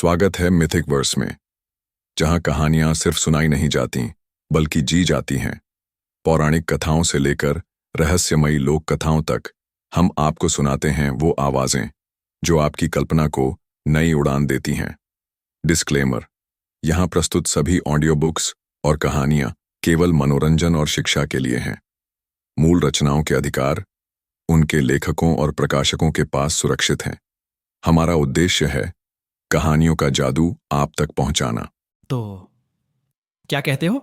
स्वागत है mythic verse में, जहां कहानियां सिर्फ सुनाई नहीं जाती बल्कि जी जाती हैं। पौराणिक कथाओं से लेकर रहस्यमयी लोक कथाओं तक हम आपको सुनाते हैं वो आवाजें जो आपकी कल्पना को नई उड़ान देती हैं। डिस्क्लेमर: यहां प्रस्तुत सभी ऑडियो बुक्स और कहानियां केवल मनोरंजन और शिक्षा के लिए हैं। मूल रचनाओं के अधिकार उनके लेखकों और प्रकाशकों के पास सुरक्षित हैं। हमारा उद्देश्य है कहानियों का जादू आप तक पहुंचाना। तो क्या कहते हो?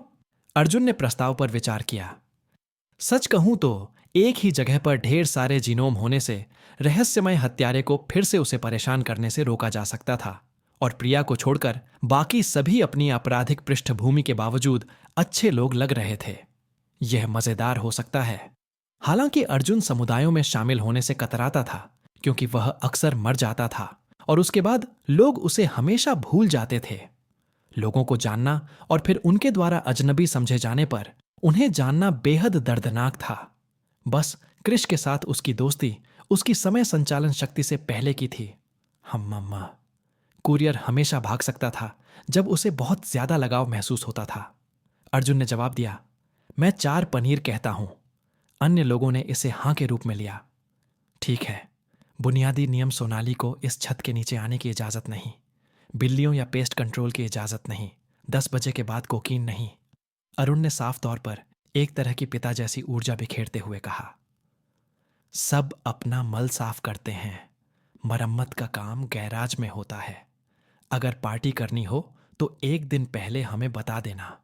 अर्जुन ने प्रस्ताव पर विचार किया। सच कहूं तो एक ही जगह पर ढेर सारे जीनोम होने से रहस्यमय हत्यारे को फिर से उसे परेशान करने से रोका जा सकता था, और प्रिया को छोड़कर बाकी सभी अपनी आपराधिक पृष्ठभूमि के बावजूद अच्छे लोग लग रहे थे। यह मजेदार हो सकता है। हालांकि अर्जुन समुदायों में शामिल होने से कतराता था, क्योंकि वह अक्सर मर जाता था और उसके बाद लोग उसे हमेशा भूल जाते थे। लोगों को जानना और फिर उनके द्वारा अजनबी समझे जाने पर उन्हें जानना बेहद दर्दनाक था। बस क्रिश के साथ उसकी दोस्ती उसकी समय संचालन शक्ति से पहले की थी। मम्मा। कुरियर हमेशा भाग सकता था जब उसे बहुत ज्यादा लगाव महसूस होता था। अर्जुन ने जवाब दिया, मैं 4 पनीर कहता हूं। अन्य लोगों ने इसे हां के रूप में लिया। ठीक है, बुनियादी नियम सोनाली को इस छत के नीचे आने की इजाजत नहीं, बिल्लियों या पेस्ट कंट्रोल की इजाजत नहीं, 10 बजे के बाद कोकीन नहीं। अरुण ने साफ तौर पर एक तरह की पिता जैसी ऊर्जा बिखेरते हुए कहा। सब अपना मल साफ करते हैं, मरम्मत का काम गैराज में होता है। अगर पार्टी करनी हो तो एक दिन पहले हमें बता देना।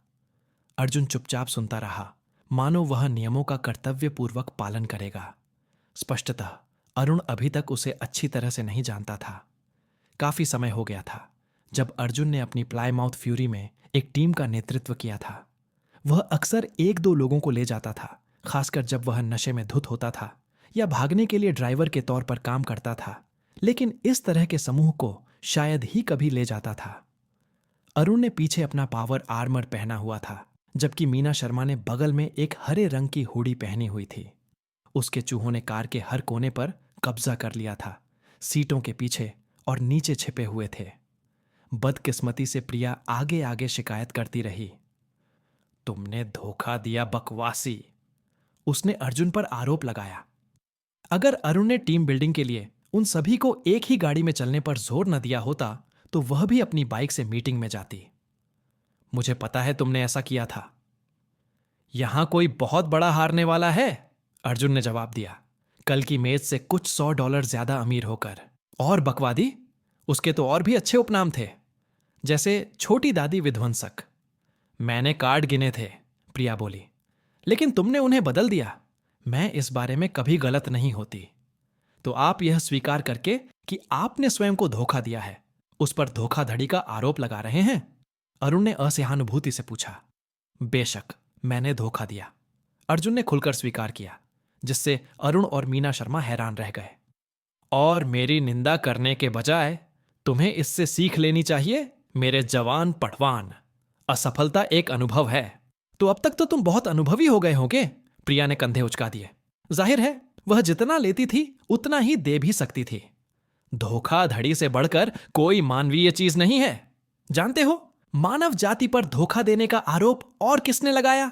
अर्जुन चुपचाप सुनता रहा, मानो वह नियमों का कर्तव्यपूर्वक पालन करेगा। स्पष्टतः अरुण अभी तक उसे अच्छी तरह से नहीं जानता था। काफी समय हो गया था जब अर्जुन ने अपनी प्लाईमाउथ फ्यूरी में एक टीम का नेतृत्व किया था। वह अक्सर 1-2 लोगों को ले जाता था, खासकर जब वह नशे में धुत होता था या भागने के लिए ड्राइवर के तौर पर काम करता था, लेकिन इस तरह के समूह को शायद ही कभी ले जाता था। अरुण ने पीछे अपना पावर आर्मर पहना हुआ था, जबकि मीना शर्मा ने बगल में एक हरे रंग की हुडी पहनी हुई थी। उसके चूहों ने कार के हर कोने पर कब्जा कर लिया था, सीटों के पीछे और नीचे छिपे हुए थे। बदकिस्मती से प्रिया आगे आगे शिकायत करती रही। तुमने धोखा दिया बकवासी, उसने अर्जुन पर आरोप लगाया। अगर अरुण ने टीम बिल्डिंग के लिए उन सभी को एक ही गाड़ी में चलने पर जोर न दिया होता तो वह भी अपनी बाइक से मीटिंग में जाती। मुझे पता है तुमने ऐसा किया था। यहां कोई बहुत बड़ा हारने वाला है, अर्जुन ने जवाब दिया, कल की मेज से कुछ $100 ज्यादा अमीर होकर। और बकवादी, उसके तो और भी अच्छे उपनाम थे, जैसे छोटी दादी विध्वंसक। मैंने कार्ड गिने थे, प्रिया बोली, लेकिन तुमने उन्हें बदल दिया। मैं इस बारे में कभी गलत नहीं होती। तो आप यह स्वीकार करके कि आपने स्वयं को धोखा दिया है, उस पर धोखाधड़ी का आरोप लगा रहे हैं? अरुण ने असहानुभूति से पूछा। बेशक मैंने धोखा दिया, अर्जुन ने खुलकर स्वीकार किया, जिससे अरुण और मीना शर्मा हैरान रह गए। और मेरी निंदा करने के बजाय तुम्हें इससे सीख लेनी चाहिए, मेरे जवान पटवान। असफलता एक अनुभव है। तो अब तक तो तुम बहुत अनुभवी हो गए होंगे, प्रिया ने कंधे उचका दिए। जाहिर है वह जितना लेती थी उतना ही दे भी सकती थी। धोखाधड़ी से बढ़कर कोई मानवीय चीज नहीं है। जानते हो, मानव जाति पर धोखा देने का आरोप और किसने लगाया?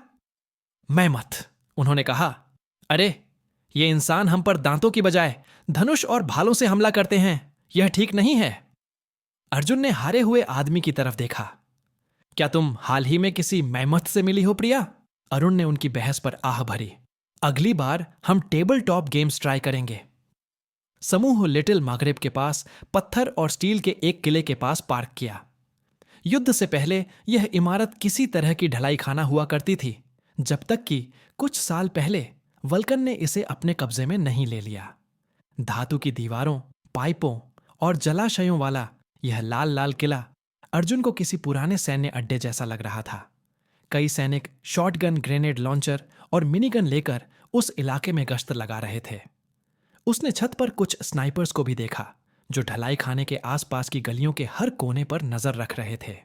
मैं मत, उन्होंने कहा। अरे, ये इंसान हम पर दांतों की बजाय धनुष और भालों से हमला करते हैं, यह ठीक नहीं है। अर्जुन ने हारे हुए आदमी की तरफ देखा। क्या तुम हाल ही में किसी मैमथ से मिली हो प्रिया? अरुण ने उनकी बहस पर आह भरी। अगली बार हम टेबल टॉप गेम्स ट्राई करेंगे। समूह लिटिल मागरेब के पास पत्थर और स्टील के एक किले के पास पार्क किया। युद्ध से पहले यह इमारत किसी तरह की ढलाई खाना हुआ करती थी, जब तक कि कुछ साल पहले वल्कन ने इसे अपने कब्जे में नहीं ले लिया। धातु की दीवारों, पाइपों और जलाशयों वाला यह लाल लाल किला अर्जुन को किसी पुराने सैन्य अड्डे जैसा लग रहा था। कई सैनिक शॉटगन, ग्रेनेड लॉन्चर और मिनीगन लेकर उस इलाके में गश्त लगा रहे थे। उसने छत पर कुछ स्नाइपर्स को भी देखा, जो ढलाई खाने के आसपास की गलियों के हर कोने पर नजर रख रहे थे।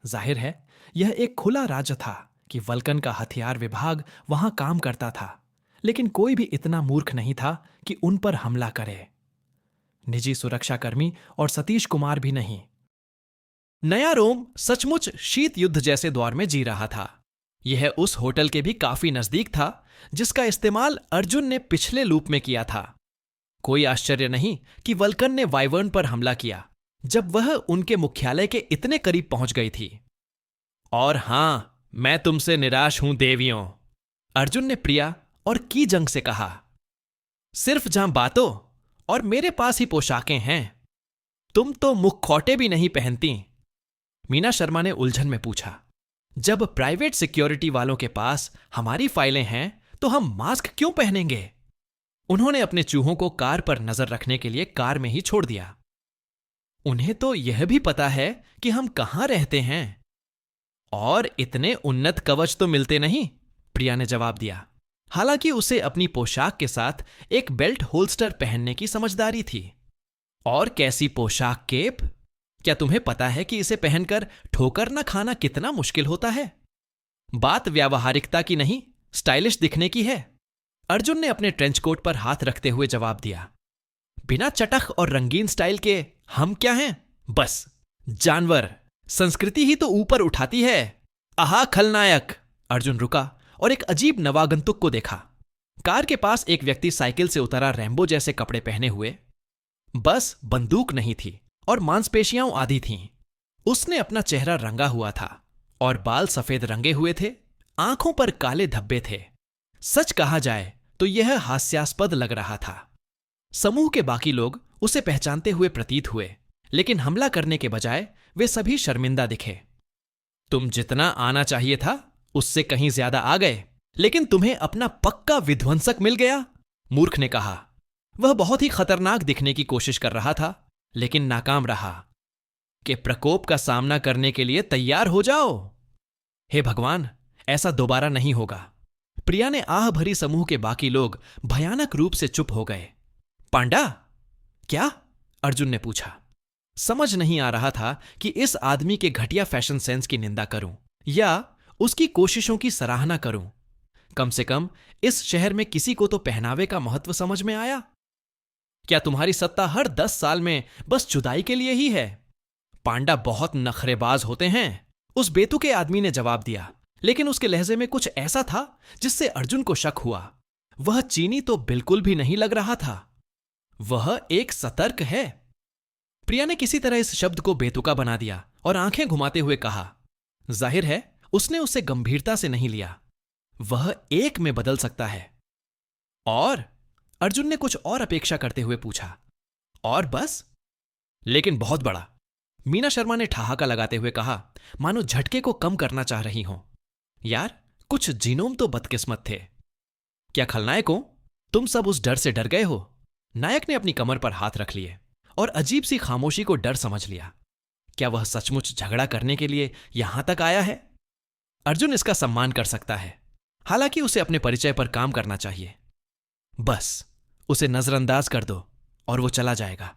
जाहिर है यह एक खुला राज्य था कि वल्कन का हथियार विभाग वहां काम करता था, लेकिन कोई भी इतना मूर्ख नहीं था कि उन पर हमला करे। निजी सुरक्षाकर्मी और सतीश कुमार भी नहीं। नया रोम सचमुच शीत युद्ध जैसे दौर में जी रहा था। यह उस होटल के भी काफी नजदीक था जिसका इस्तेमाल अर्जुन ने पिछले लूप में किया था। कोई आश्चर्य नहीं कि वल्कन ने वाइवर्न पर हमला किया जब वह उनके मुख्यालय के इतने करीब पहुंच गई थी। और हां, मैं तुमसे निराश हूं देवियों, अर्जुन ने प्रिया और की जंग से कहा। सिर्फ जहां बातों और मेरे पास ही पोशाकें हैं, तुम तो मुखौटे भी नहीं पहनती, मीना शर्मा ने उलझन में पूछा। जब प्राइवेट सिक्योरिटी वालों के पास हमारी फाइलें हैं तो हम मास्क क्यों पहनेंगे? उन्होंने अपने चूहों को कार पर नजर रखने के लिए कार में ही छोड़ दिया। उन्हें तो यह भी पता है कि हम कहां रहते हैं। और इतने उन्नत कवच तो मिलते नहीं, प्रिया ने जवाब दिया। हालांकि उसे अपनी पोशाक के साथ एक बेल्ट होल्स्टर पहनने की समझदारी थी। और कैसी पोशाक केप! क्या तुम्हें पता है कि इसे पहनकर ठोकर न खाना कितना मुश्किल होता है? बात व्यावहारिकता की नहीं, स्टाइलिश दिखने की है, अर्जुन ने अपने ट्रेंच कोट पर हाथ रखते हुए जवाब दिया। बिना चटख और रंगीन स्टाइल के हम क्या हैं? बस जानवर। संस्कृति ही तो ऊपर उठाती है। आहा खलनायक! अर्जुन रुका और एक अजीब नवागंतुक को देखा। कार के पास एक व्यक्ति साइकिल से उतरा, रैम्बो जैसे कपड़े पहने हुए। बस बंदूक नहीं थी और मांसपेशियां आधी थीं। उसने अपना चेहरा रंगा हुआ था और बाल सफेद रंगे हुए थे, आंखों पर काले धब्बे थे। सच कहा जाए तो यह हास्यास्पद लग रहा था। समूह के बाकी लोग उसे पहचानते हुए प्रतीत हुए, लेकिन हमला करने के बजाय वे सभी शर्मिंदा दिखे। तुम जितना आना चाहिए था उससे कहीं ज्यादा आ गए, लेकिन तुम्हें अपना पक्का विध्वंसक मिल गया, मूर्ख ने कहा। वह बहुत ही खतरनाक दिखने की कोशिश कर रहा था, लेकिन नाकाम रहा। कि प्रकोप का सामना करने के लिए तैयार हो जाओ। हे भगवान, ऐसा दोबारा नहीं होगा। प्रिया ने आह भरी। समूह के बाकी लोग भयानक रूप से चुप हो गए। पांडा? क्या? अर्जुन ने पूछा। समझ नहीं आ रहा था कि इस आदमी के घटिया फैशन सेंस की निंदा करूं या उसकी कोशिशों की सराहना करूं। कम से कम इस शहर में किसी को तो पहनावे का महत्व समझ में आया। क्या तुम्हारी सत्ता हर 10 साल में बस जुदाई के लिए ही है? पांडा बहुत नखरेबाज होते हैं, उस बेतुके आदमी ने जवाब दिया, लेकिन उसके लहजे में कुछ ऐसा था जिससे अर्जुन को शक हुआ। वह चीनी तो बिल्कुल भी नहीं लग रहा था। वह एक सतर्क है। प्रिया ने किसी तरह इस शब्द को बेतुका बना दिया और आंखें घुमाते हुए कहा। जाहिर है उसने उसे गंभीरता से नहीं लिया। वह एक में बदल सकता है। और अर्जुन ने कुछ और अपेक्षा करते हुए पूछा। और बस? लेकिन बहुत बड़ा, मीना शर्मा ने ठहाका लगाते हुए कहा, मानो झटके को कम करना चाह रही हो। यार, कुछ जीनोम तो बदकिस्मत थे। क्या खलनायकों, तुम सब उस डर से डर गए हो? नायक ने अपनी कमर पर हाथ रख लिए और अजीब सी खामोशी को डर समझ लिया। क्या वह सचमुच झगड़ा करने के लिए यहां तक आया है? अर्जुन इसका सम्मान कर सकता है, हालांकि उसे अपने परिचय पर काम करना चाहिए। बस उसे नजरअंदाज कर दो और वो चला जाएगा,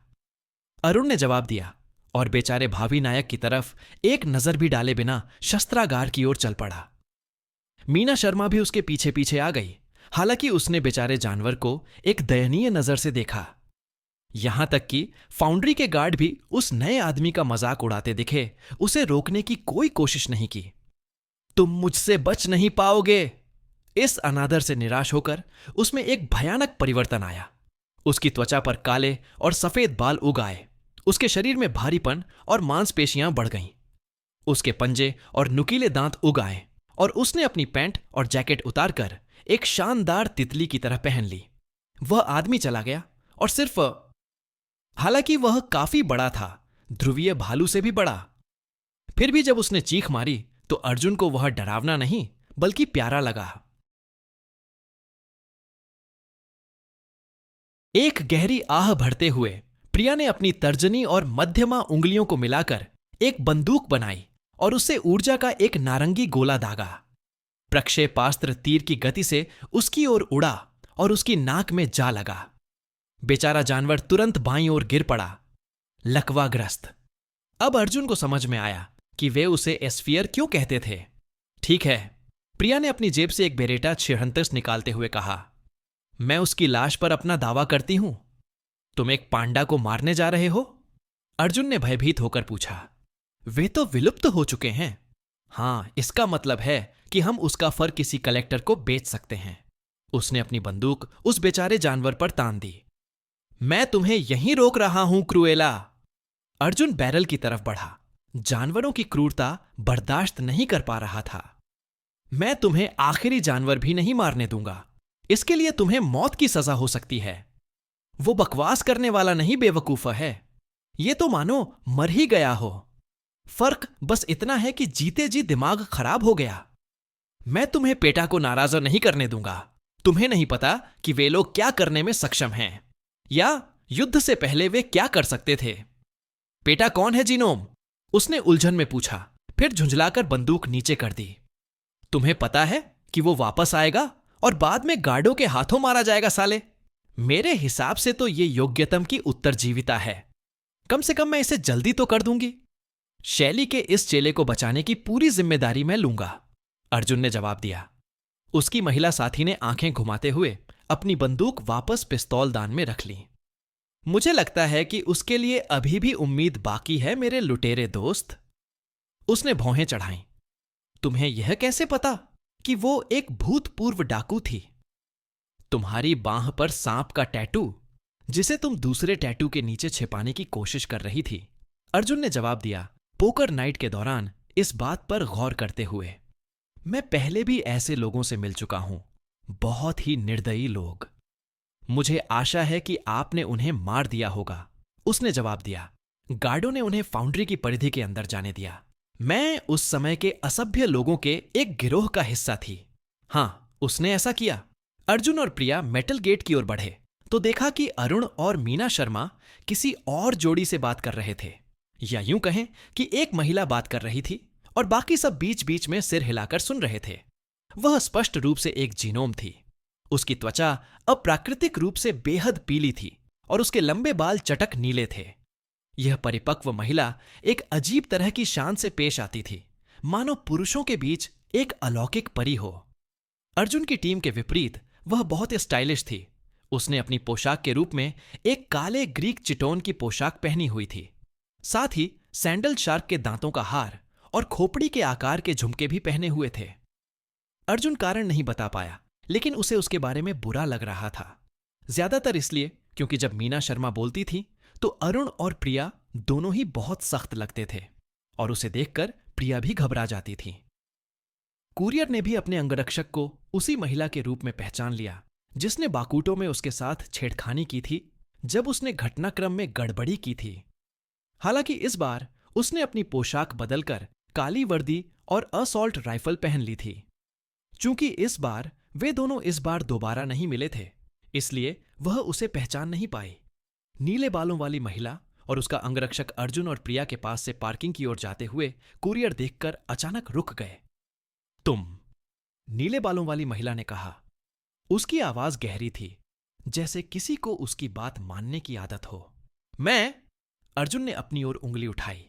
अरुण ने जवाब दिया और बेचारे भावी नायक की तरफ एक नजर भी डाले बिना शस्त्रागार की ओर चल पड़ा। मीना शर्मा भी उसके पीछे पीछे आ गई, हालांकि उसने बेचारे जानवर को एक दयनीय नजर से देखा। यहां तक कि फाउंड्री के गार्ड भी उस नए आदमी का मजाक उड़ाते दिखे, उसे रोकने की कोई कोशिश नहीं की। तुम मुझसे बच नहीं पाओगे। इस अनादर से निराश होकर उसमें एक भयानक परिवर्तन आया। उसकी त्वचा पर काले और सफेद बाल उग आए, उसके शरीर में भारीपन और मांसपेशियां बढ़ गईं। उसके पंजे और नुकीले दांत उग आए और उसने अपनी पैंट और जैकेट उतारकर एक शानदार तितली की तरह पहन ली। वह आदमी चला गया और सिर्फ, हालांकि वह काफी बड़ा था, ध्रुवीय भालू से भी बड़ा। फिर भी जब उसने चीख मारी तो अर्जुन को वह डरावना नहीं बल्कि प्यारा लगा। एक गहरी आह भरते हुए प्रिया ने अपनी तर्जनी और मध्यमा उंगलियों को मिलाकर एक बंदूक बनाई और उससे ऊर्जा का एक नारंगी गोला दागा। प्रक्षेपास्त्र तीर की गति से उसकी ओर उड़ा और उसकी नाक में जा लगा। बेचारा जानवर तुरंत बाईं ओर गिर पड़ा, लकवाग्रस्त। अब अर्जुन को समझ में आया कि वे उसे एस्फियर क्यों कहते थे। ठीक है, प्रिया ने अपनी जेब से एक बेरेटा 76 निकालते हुए कहा। मैं उसकी लाश पर अपना दावा करती हूं। तुम एक पांडा को मारने जा रहे हो? अर्जुन ने भयभीत होकर पूछा। वे तो विलुप्त हो चुके हैं। हाँ, इसका मतलब है कि हम उसका फर किसी कलेक्टर को बेच सकते हैं। उसने अपनी बंदूक उस बेचारे जानवर पर तान दी। मैं तुम्हें यहीं रोक रहा हूं, क्रूएला। अर्जुन बैरल की तरफ बढ़ा। जानवरों की क्रूरता बर्दाश्त नहीं कर पा रहा था। मैं तुम्हें आखिरी जानवर भी नहीं मारने दूंगा। इसके लिए तुम्हें मौत की सजा हो सकती है। वो बकवास करने वाला नहीं, बेवकूफ है। ये तो मानो मर ही गया हो। फर्क बस इतना है कि जीते जी दिमाग खराब हो गया। मैं तुम्हें पेटा को नाराज नहीं करने दूंगा। तुम्हें नहीं पता कि वे लोग क्या करने में सक्षम हैं, या युद्ध से पहले वे क्या कर सकते थे। पेटा कौन है, जीनोम? उसने उलझन में पूछा, फिर झुंझलाकर बंदूक नीचे कर दी। तुम्हें पता है कि वो वापस आएगा और बाद में गार्डों के हाथों मारा जाएगा, साले। मेरे हिसाब से तो ये योग्यतम की उत्तरजीविता है। कम से कम मैं इसे जल्दी तो कर दूंगी। शैली के इस चेले को बचाने की पूरी जिम्मेदारी मैं लूंगा, अर्जुन ने जवाब दिया। उसकी महिला साथी ने आंखें घुमाते हुए अपनी बंदूक वापस पिस्तौल दान में रख ली। मुझे लगता है कि उसके लिए अभी भी उम्मीद बाकी है, मेरे लुटेरे दोस्त। उसने भौहें चढ़ाईं। तुम्हें यह कैसे पता कि वो एक भूतपूर्व डाकू थी? तुम्हारी बांह पर सांप का टैटू, जिसे तुम दूसरे टैटू के नीचे छिपाने की कोशिश कर रही थी, अर्जुन ने जवाब दिया, पोकर नाइट के दौरान इस बात पर गौर करते हुए। मैं पहले भी ऐसे लोगों से मिल चुका हूं, बहुत ही निर्दयी लोग। मुझे आशा है कि आपने उन्हें मार दिया होगा, उसने जवाब दिया। गार्डों ने उन्हें फाउंड्री की परिधि के अंदर जाने दिया। मैं उस समय के असभ्य लोगों के एक गिरोह का हिस्सा थी। हां, उसने ऐसा किया। अर्जुन और प्रिया मेटल गेट की ओर बढ़े तो देखा कि अरुण और मीना शर्मा किसी और जोड़ी से बात कर रहे थे, या यूं कहें कि एक महिला बात कर रही थी और बाकी सब बीच बीच में सिर हिलाकर सुन रहे थे। वह स्पष्ट रूप से एक जीनोम थी। उसकी त्वचा अप्राकृतिक रूप से बेहद पीली थी और उसके लंबे बाल चटक नीले थे। यह परिपक्व महिला एक अजीब तरह की शान से पेश आती थी, मानो पुरुषों के बीच एक अलौकिक परी हो। अर्जुन की टीम के विपरीत वह बहुत स्टाइलिश थी। उसने अपनी पोशाक के रूप में एक काले ग्रीक चिटोन की पोशाक पहनी हुई थी। साथ ही सैंडल शार्क के दांतों का हार और खोपड़ी के आकार के झुमके भी पहने हुए थे। अर्जुन कारण नहीं बता पाया, लेकिन उसे उसके बारे में बुरा लग रहा था। ज्यादातर इसलिए क्योंकि जब मीना शर्मा बोलती थी तो अरुण और प्रिया दोनों ही बहुत सख्त लगते थे और उसे देखकर प्रिया भी घबरा जाती थी। कुरियर ने भी अपने अंगरक्षक को उसी महिला के रूप में पहचान लिया जिसने बाकूटों में उसके साथ छेड़खानी की थी जब उसने घटनाक्रम में गड़बड़ी की थी। हालांकि इस बार उसने अपनी पोशाक बदलकर काली वर्दी और असॉल्ट राइफल पहन ली थी। चूंकि इस बार वे दोनों इस बार दोबारा नहीं मिले थे, इसलिए वह उसे पहचान नहीं पाई। नीले बालों वाली महिला और उसका अंगरक्षक अर्जुन और प्रिया के पास से पार्किंग की ओर जाते हुए कुरियर देखकर अचानक रुक गए। तुम, नीले बालों वाली महिला ने कहा। उसकी आवाज गहरी थी, जैसे किसी को उसकी बात मानने की आदत हो। मैं, अर्जुन ने अपनी ओर उंगली उठाई।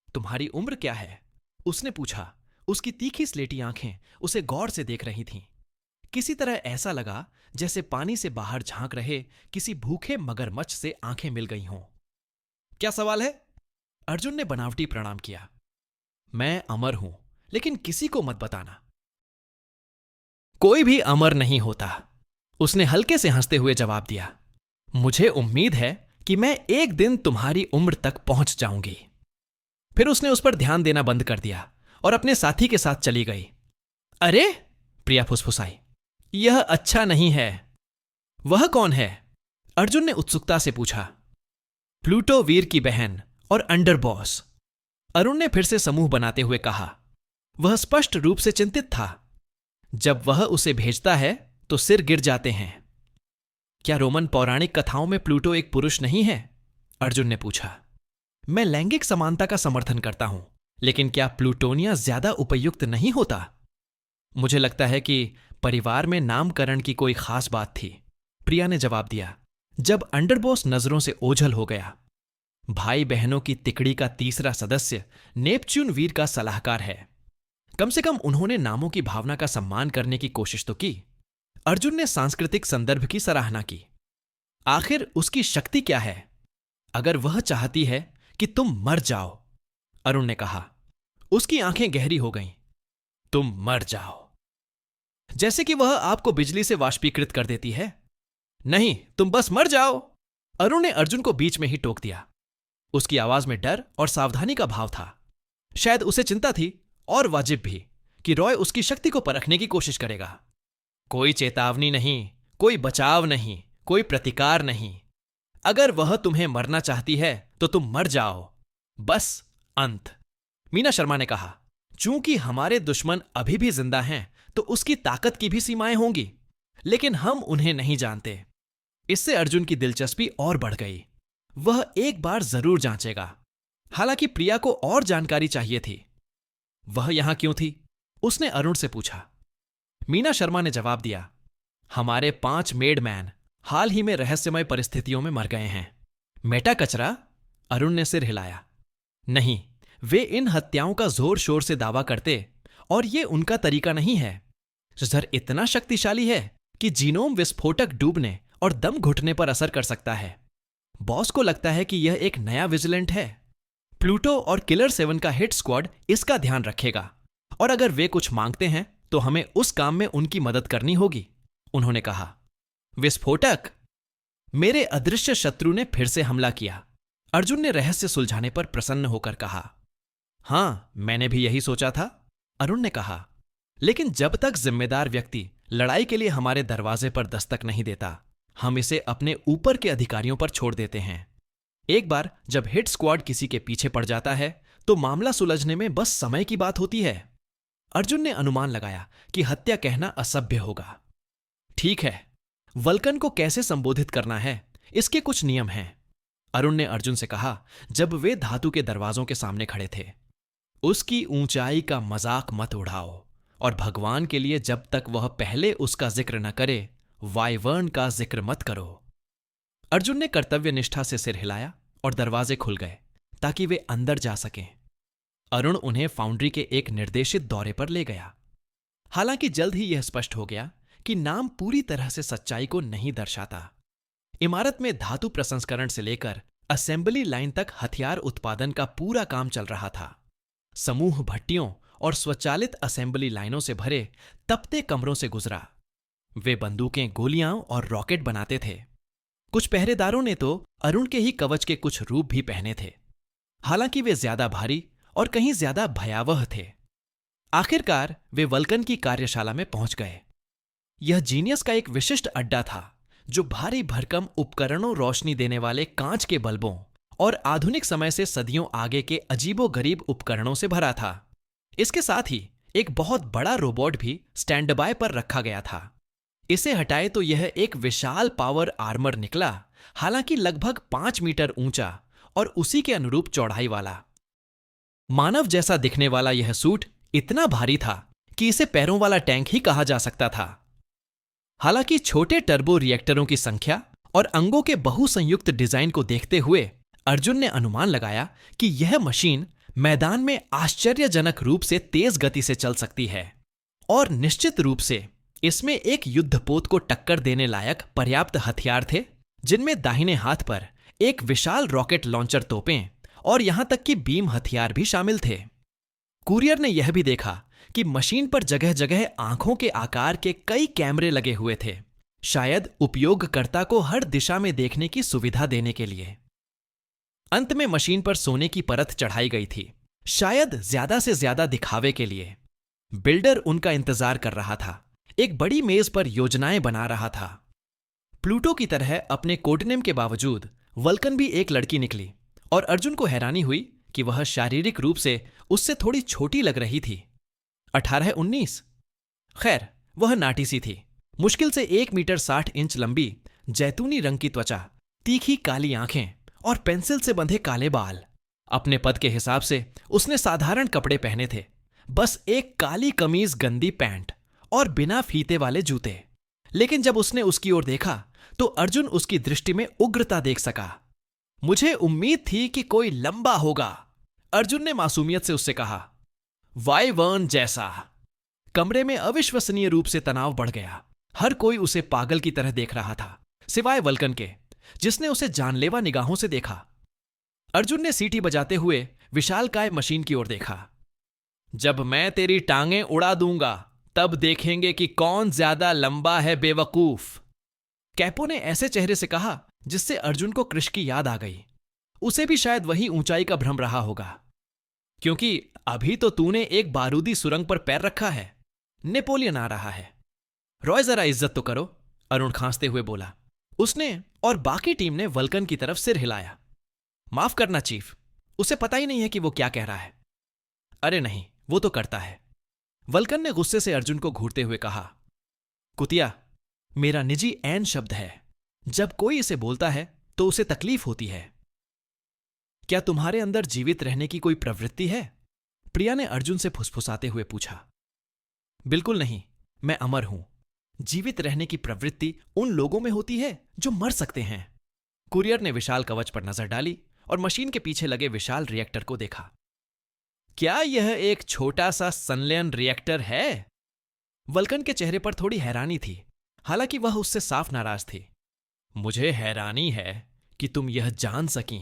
तुम्हारी उम्र क्या है? उसने पूछा। उसकी तीखी स्लेटी आंखें उसे गौर से देख रही थीं। किसी तरह ऐसा लगा जैसे पानी से बाहर झांक रहे किसी भूखे मगरमच्छ से आंखें मिल गई हों। क्या सवाल है? अर्जुन ने बनावटी प्रणाम किया। मैं अमर हूं, लेकिन किसी को मत बताना। कोई भी अमर नहीं होता, उसने हल्के से हंसते हुए जवाब दिया। मुझे उम्मीद है कि मैं एक दिन तुम्हारी उम्र तक पहुंच जाऊंगी। फिर उसने उस पर ध्यान देना बंद कर दिया और अपने साथी के साथ चली गई। अरे, प्रिया फुसफुसाई, यह अच्छा नहीं है। वह कौन है? अर्जुन ने उत्सुकता से पूछा। प्लूटो वीर की बहन और अंडरबॉस, अरुण ने फिर से समूह बनाते हुए कहा। वह स्पष्ट रूप से चिंतित था। जब वह उसे भेजता है तो सिर गिर जाते हैं। क्या रोमन पौराणिक कथाओं में प्लूटो एक पुरुष नहीं है? अर्जुन ने पूछा। मैं लैंगिक समानता का समर्थन करता हूं, लेकिन क्या प्लूटोनिया ज्यादा उपयुक्त नहीं होता? मुझे लगता है कि परिवार में नामकरण की कोई खास बात थी, प्रिया ने जवाब दिया। जब अंडरबॉस नजरों से ओझल हो गया। भाई बहनों की तिकड़ी का तीसरा सदस्य नेपच्यून वीर का सलाहकार है। कम से कम उन्होंने नामों की भावना का सम्मान करने की कोशिश तो की। अर्जुन ने सांस्कृतिक संदर्भ की सराहना की। आखिर उसकी शक्ति क्या है? अगर वह चाहती है कि तुम मर जाओ, अरुण ने कहा। उसकी आंखें गहरी हो गईं। तुम मर जाओ। जैसे कि वह आपको बिजली से वाष्पीकृत कर देती है। नहीं, तुम बस मर जाओ। अरुण ने अर्जुन को बीच में ही टोक दिया। उसकी आवाज में डर और सावधानी का भाव था। शायद उसे चिंता थी, और वाजिब भी, कि रॉय उसकी शक्ति को परखने की कोशिश करेगा। कोई चेतावनी नहीं, कोई बचाव नहीं, कोई प्रतिकार नहीं। अगर वह तुम्हें मरना चाहती है तो तुम मर जाओ, बस अंत। मीना शर्मा ने कहा, चूंकि हमारे दुश्मन अभी भी जिंदा हैं तो उसकी ताकत की भी सीमाएं होंगी, लेकिन हम उन्हें नहीं जानते। इससे अर्जुन की दिलचस्पी और बढ़ गई। वह एक बार जरूर जांचेगा। हालांकि प्रिया को और जानकारी चाहिए थी। वह यहां क्यों थी? उसने अरुण से पूछा। मीना शर्मा ने जवाब दिया, हमारे 5 मेडमैन हाल ही में रहस्यमय परिस्थितियों में मर गए हैं। मेटा कचरा? अरुण ने सिर हिलाया। नहीं, वे इन हत्याओं का जोर शोर से दावा करते, और ये उनका तरीका नहीं है। जहर इतना शक्तिशाली है कि जीनोम विस्फोटक डूबने और दम घुटने पर असर कर सकता है। बॉस को लगता है कि यह एक नया विजिलेंट है। प्लूटो और किलर 7 का हिट स्क्वाड इसका ध्यान रखेगा, और अगर वे कुछ मांगते हैं तो हमें उस काम में उनकी मदद करनी होगी, उन्होंने कहा। विस्फोटक? मेरे अदृश्य शत्रु ने फिर से हमला किया, अर्जुन ने रहस्य सुलझाने पर प्रसन्न होकर कहा। हां, मैंने भी यही सोचा था, अरुण ने कहा। लेकिन जब तक जिम्मेदार व्यक्ति लड़ाई के लिए हमारे दरवाजे पर दस्तक नहीं देता, हम इसे अपने ऊपर के अधिकारियों पर छोड़ देते हैं। एक बार जब हिट स्क्वाड किसी के पीछे पड़ जाता है तो मामला सुलझने में बस समय की बात होती है। अर्जुन ने अनुमान लगाया कि हत्या कहना असभ्य होगा। ठीक है, वल्कन को कैसे संबोधित करना है, इसके कुछ नियम हैं, अरुण ने अर्जुन से कहा जब वे धातु के दरवाजों के सामने खड़े थे। उसकी ऊंचाई का मजाक मत उड़ाओ, और भगवान के लिए जब तक वह पहले उसका जिक्र न करे, वाइवर्न का जिक्र मत करो। अर्जुन ने कर्तव्य निष्ठा से सिर हिलाया और दरवाजे खुल गए ताकि वे अंदर जा सकें। अरुण उन्हें फाउंड्री के एक निर्देशित दौरे पर ले गया। हालांकि जल्द ही यह स्पष्ट हो गया कि नाम पूरी तरह से सच्चाई को नहीं दर्शाता। इमारत में धातु प्रसंस्करण से लेकर असेंबली लाइन तक हथियार उत्पादन का पूरा काम चल रहा था। समूह भट्टियों और स्वचालित असेंबली लाइनों से भरे तपते कमरों से गुजरा। वे बंदूकें, गोलियां और रॉकेट बनाते थे। कुछ पहरेदारों ने तो अरुण के ही कवच के कुछ रूप भी पहने थे। हालांकि वे ज्यादा भारी और कहीं ज्यादा भयावह थे। आखिरकार वे वल्कन की कार्यशाला में पहुंच गए। यह जीनियस का एक विशिष्ट अड्डा था जो भारी भरकम उपकरणों, रोशनी देने वाले कांच के बल्बों और आधुनिक समय से सदियों आगे के अजीबोगरीब उपकरणों से भरा था। इसके साथ ही एक बहुत बड़ा रोबोट भी स्टैंड बाय पर रखा गया था। इसे हटाए तो यह एक विशाल पावर आर्मर निकला, हालांकि लगभग 5 मीटर ऊंचा और उसी के अनुरूप चौड़ाई वाला। मानव जैसा दिखने वाला यह सूट इतना भारी था कि इसे पैरों वाला टैंक ही कहा जा सकता था। हालांकि छोटे टर्बो रिएक्टरों की संख्या और अंगों के बहुसंयुक्त डिजाइन को देखते हुए अर्जुन ने अनुमान लगाया कि यह मशीन मैदान में आश्चर्यजनक रूप से तेज गति से चल सकती है, और निश्चित रूप से इसमें एक युद्धपोत को टक्कर देने लायक पर्याप्त हथियार थे, जिनमें दाहिने हाथ पर एक विशाल रॉकेट लॉन्चर तोपें और यहां तक कि बीम हथियार भी शामिल थे। कुरियर ने यह भी देखा कि मशीन पर जगह जगह आंखों के आकार के कई कैमरे लगे हुए थे, शायद उपयोगकर्ता को हर दिशा में देखने की सुविधा देने के लिए। अंत में मशीन पर सोने की परत चढ़ाई गई थी, शायद ज्यादा से ज्यादा दिखावे के लिए। बिल्डर उनका इंतजार कर रहा था, एक बड़ी मेज पर योजनाएं बना रहा था। प्लूटो की तरह अपने कोडनेम के बावजूद वल्कन भी एक लड़की निकली, और अर्जुन को हैरानी हुई कि वह शारीरिक रूप से उससे थोड़ी छोटी लग रही थी। 18-19। खैर, वह नाटी सी थी, मुश्किल से 1 मीटर 60 इंच लंबी, जैतूनी रंग की त्वचा, तीखी काली आंखें और पेंसिल से बंधे काले बाल। अपने पद के हिसाब से उसने साधारण कपड़े पहने थे, बस एक काली कमीज, गंदी पैंट और बिना फीते वाले जूते। लेकिन जब उसने उसकी ओर देखा तो अर्जुन उसकी दृष्टि में उग्रता देख सका। मुझे उम्मीद थी कि कोई लंबा होगा, अर्जुन ने मासूमियत से उससे कहा। वाइवर्न जैसा। कमरे में अविश्वसनीय रूप से तनाव बढ़ गया। हर कोई उसे पागल की तरह देख रहा था, सिवाय वल्कन के, जिसने उसे जानलेवा निगाहों से देखा। अर्जुन ने सीटी बजाते हुए विशालकाय मशीन की ओर देखा। जब मैं तेरी टांगें उड़ा दूंगा तब देखेंगे कि कौन ज्यादा लंबा है बेवकूफ। कैपो ने ऐसे चेहरे से कहा जिससे अर्जुन को कृष की याद आ गई। उसे भी शायद वही ऊंचाई का भ्रम रहा होगा, क्योंकि अभी तो तूने एक बारूदी सुरंग पर पैर रखा है। नेपोलियन आ रहा है। रॉय जरा इज्जत तो करो, अरुण खांसते हुए बोला। उसने और बाकी टीम ने वल्कन की तरफ सिर हिलाया। माफ करना चीफ, उसे पता ही नहीं है कि वो क्या कह रहा है। अरे नहीं, वो तो करता है। वल्कन ने गुस्से से अर्जुन को घूरते हुए कहा। कुतिया, मेरा निजी ऐन शब्द है। जब कोई इसे बोलता है तो उसे तकलीफ होती है। क्या तुम्हारे अंदर जीवित रहने की कोई प्रवृत्ति है? प्रिया ने अर्जुन से फुसफुसाते हुए पूछा। बिल्कुल नहीं, मैं अमर हूं। जीवित रहने की प्रवृत्ति उन लोगों में होती है जो मर सकते हैं। कुरियर ने विशाल कवच पर नजर डाली और मशीन के पीछे लगे विशाल रिएक्टर को देखा। क्या यह एक छोटा सा संलयन रिएक्टर है? वल्कन के चेहरे पर थोड़ी हैरानी थी, हालांकि वह उससे साफ नाराज थी। मुझे हैरानी है कि तुम यह जान सकी।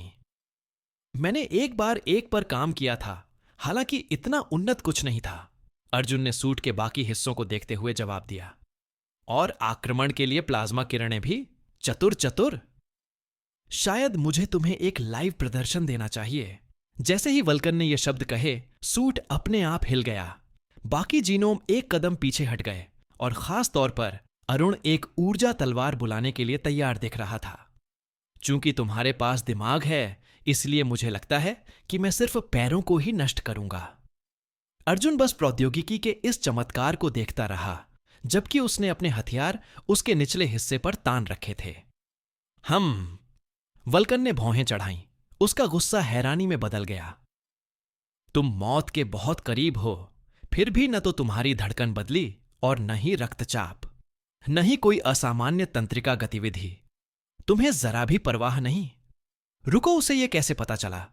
मैंने एक बार एक पर काम किया था, हालांकि इतना उन्नत कुछ नहीं था। अर्जुन ने सूट के बाकी हिस्सों को देखते हुए जवाब दिया। और आक्रमण के लिए प्लाज्मा किरणें भी? चतुर चतुर। शायद मुझे तुम्हें एक लाइव प्रदर्शन देना चाहिए। जैसे ही वल्कन ने यह शब्द कहे, सूट अपने आप हिल गया। बाकी जीनोम एक कदम पीछे हट गए और खास तौर पर अरुण एक ऊर्जा तलवार बुलाने के लिए तैयार दिख रहा था। चूंकि तुम्हारे पास दिमाग है, इसलिए मुझे लगता है कि मैं सिर्फ पैरों को ही नष्ट करूंगा। अर्जुन बस प्रौद्योगिकी के इस चमत्कार को देखता रहा, जबकि उसने अपने हथियार उसके निचले हिस्से पर तान रखे थे। वल्कन ने भौहें चढ़ाईं। उसका गुस्सा हैरानी में बदल गया। तुम मौत के बहुत करीब हो, फिर भी न तो तुम्हारी धड़कन बदली और न ही रक्तचाप, न ही कोई असामान्य तंत्रिका गतिविधि। तुम्हें जरा भी परवाह नहीं। रुको, उसे यह कैसे पता चला?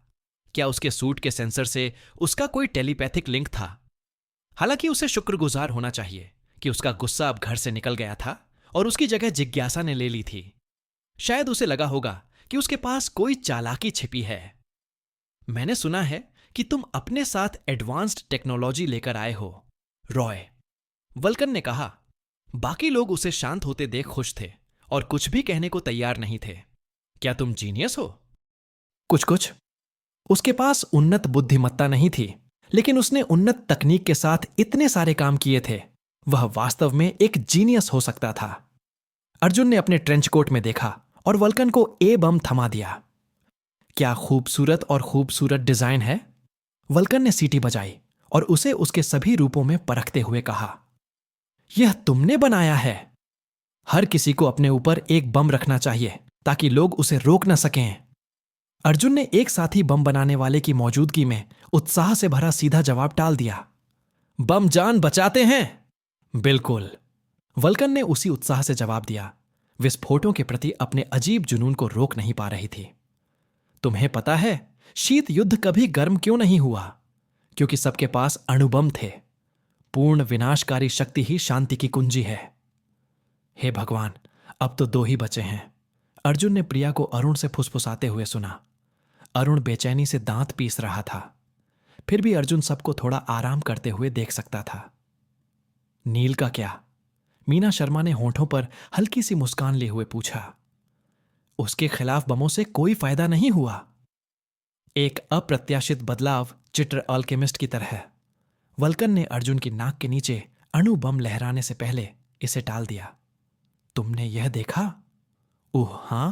क्या उसके सूट के सेंसर से उसका कोई टेलीपैथिक लिंक था? हालांकि उसे शुक्रगुजार होना चाहिए कि उसका गुस्सा अब घर से निकल गया था और उसकी जगह जिज्ञासा ने ले ली थी। शायद उसे लगा होगा कि उसके पास कोई चालाकी छिपी है। मैंने सुना है कि तुम अपने साथ एडवांस्ड टेक्नोलॉजी लेकर आए हो, रॉय, वल्कन ने कहा। बाकी लोग उसे शांत होते देख खुश थे और कुछ भी कहने को तैयार नहीं थे। क्या तुम जीनियस हो? कुछ। उसके पास उन्नत बुद्धिमत्ता नहीं थी, लेकिन उसने उन्नत तकनीक के साथ इतने सारे काम किए थे। वह वास्तव में एक जीनियस हो सकता था। अर्जुन ने अपने ट्रेंच कोट में देखा और वल्कन को ए बम थमा दिया। क्या खूबसूरत और खूबसूरत डिजाइन है? वल्कन ने सीटी बजाई और उसे उसके सभी रूपों में परखते हुए कहा। यह तुमने बनाया है? हर किसी को अपने ऊपर एक बम रखना चाहिए ताकि लोग उसे रोक न सकें। अर्जुन ने एक साथी बम बनाने वाले की मौजूदगी में उत्साह से भरा सीधा जवाब टाल दिया। बम जान बचाते हैं। बिल्कुल, वल्कन ने उसी उत्साह से जवाब दिया। विस्फोटों के प्रति अपने अजीब जुनून को रोक नहीं पा रही थी। तुम्हें पता है शीत युद्ध कभी गर्म क्यों नहीं हुआ? क्योंकि सबके पास अणुबम थे। पूर्ण विनाशकारी शक्ति ही शांति की कुंजी है। हे भगवान, अब तो 2 ही बचे हैं। अर्जुन ने प्रिया को अरुण से फुसफुसाते हुए सुना। अरुण बेचैनी से दांत पीस रहा था। फिर भी अर्जुन सबको थोड़ा आराम करते हुए देख सकता था। नील का क्या? मीना शर्मा ने होंठों पर हल्की सी मुस्कान लिए हुए पूछा। उसके खिलाफ बमों से कोई फायदा नहीं हुआ। एक अप्रत्याशित बदलाव चित्र अल्केमिस्ट की तरह। वल्कन ने अर्जुन की नाक के नीचे अणु बम लहराने से पहले इसे टाल दिया। तुमने यह देखा? ओह हां।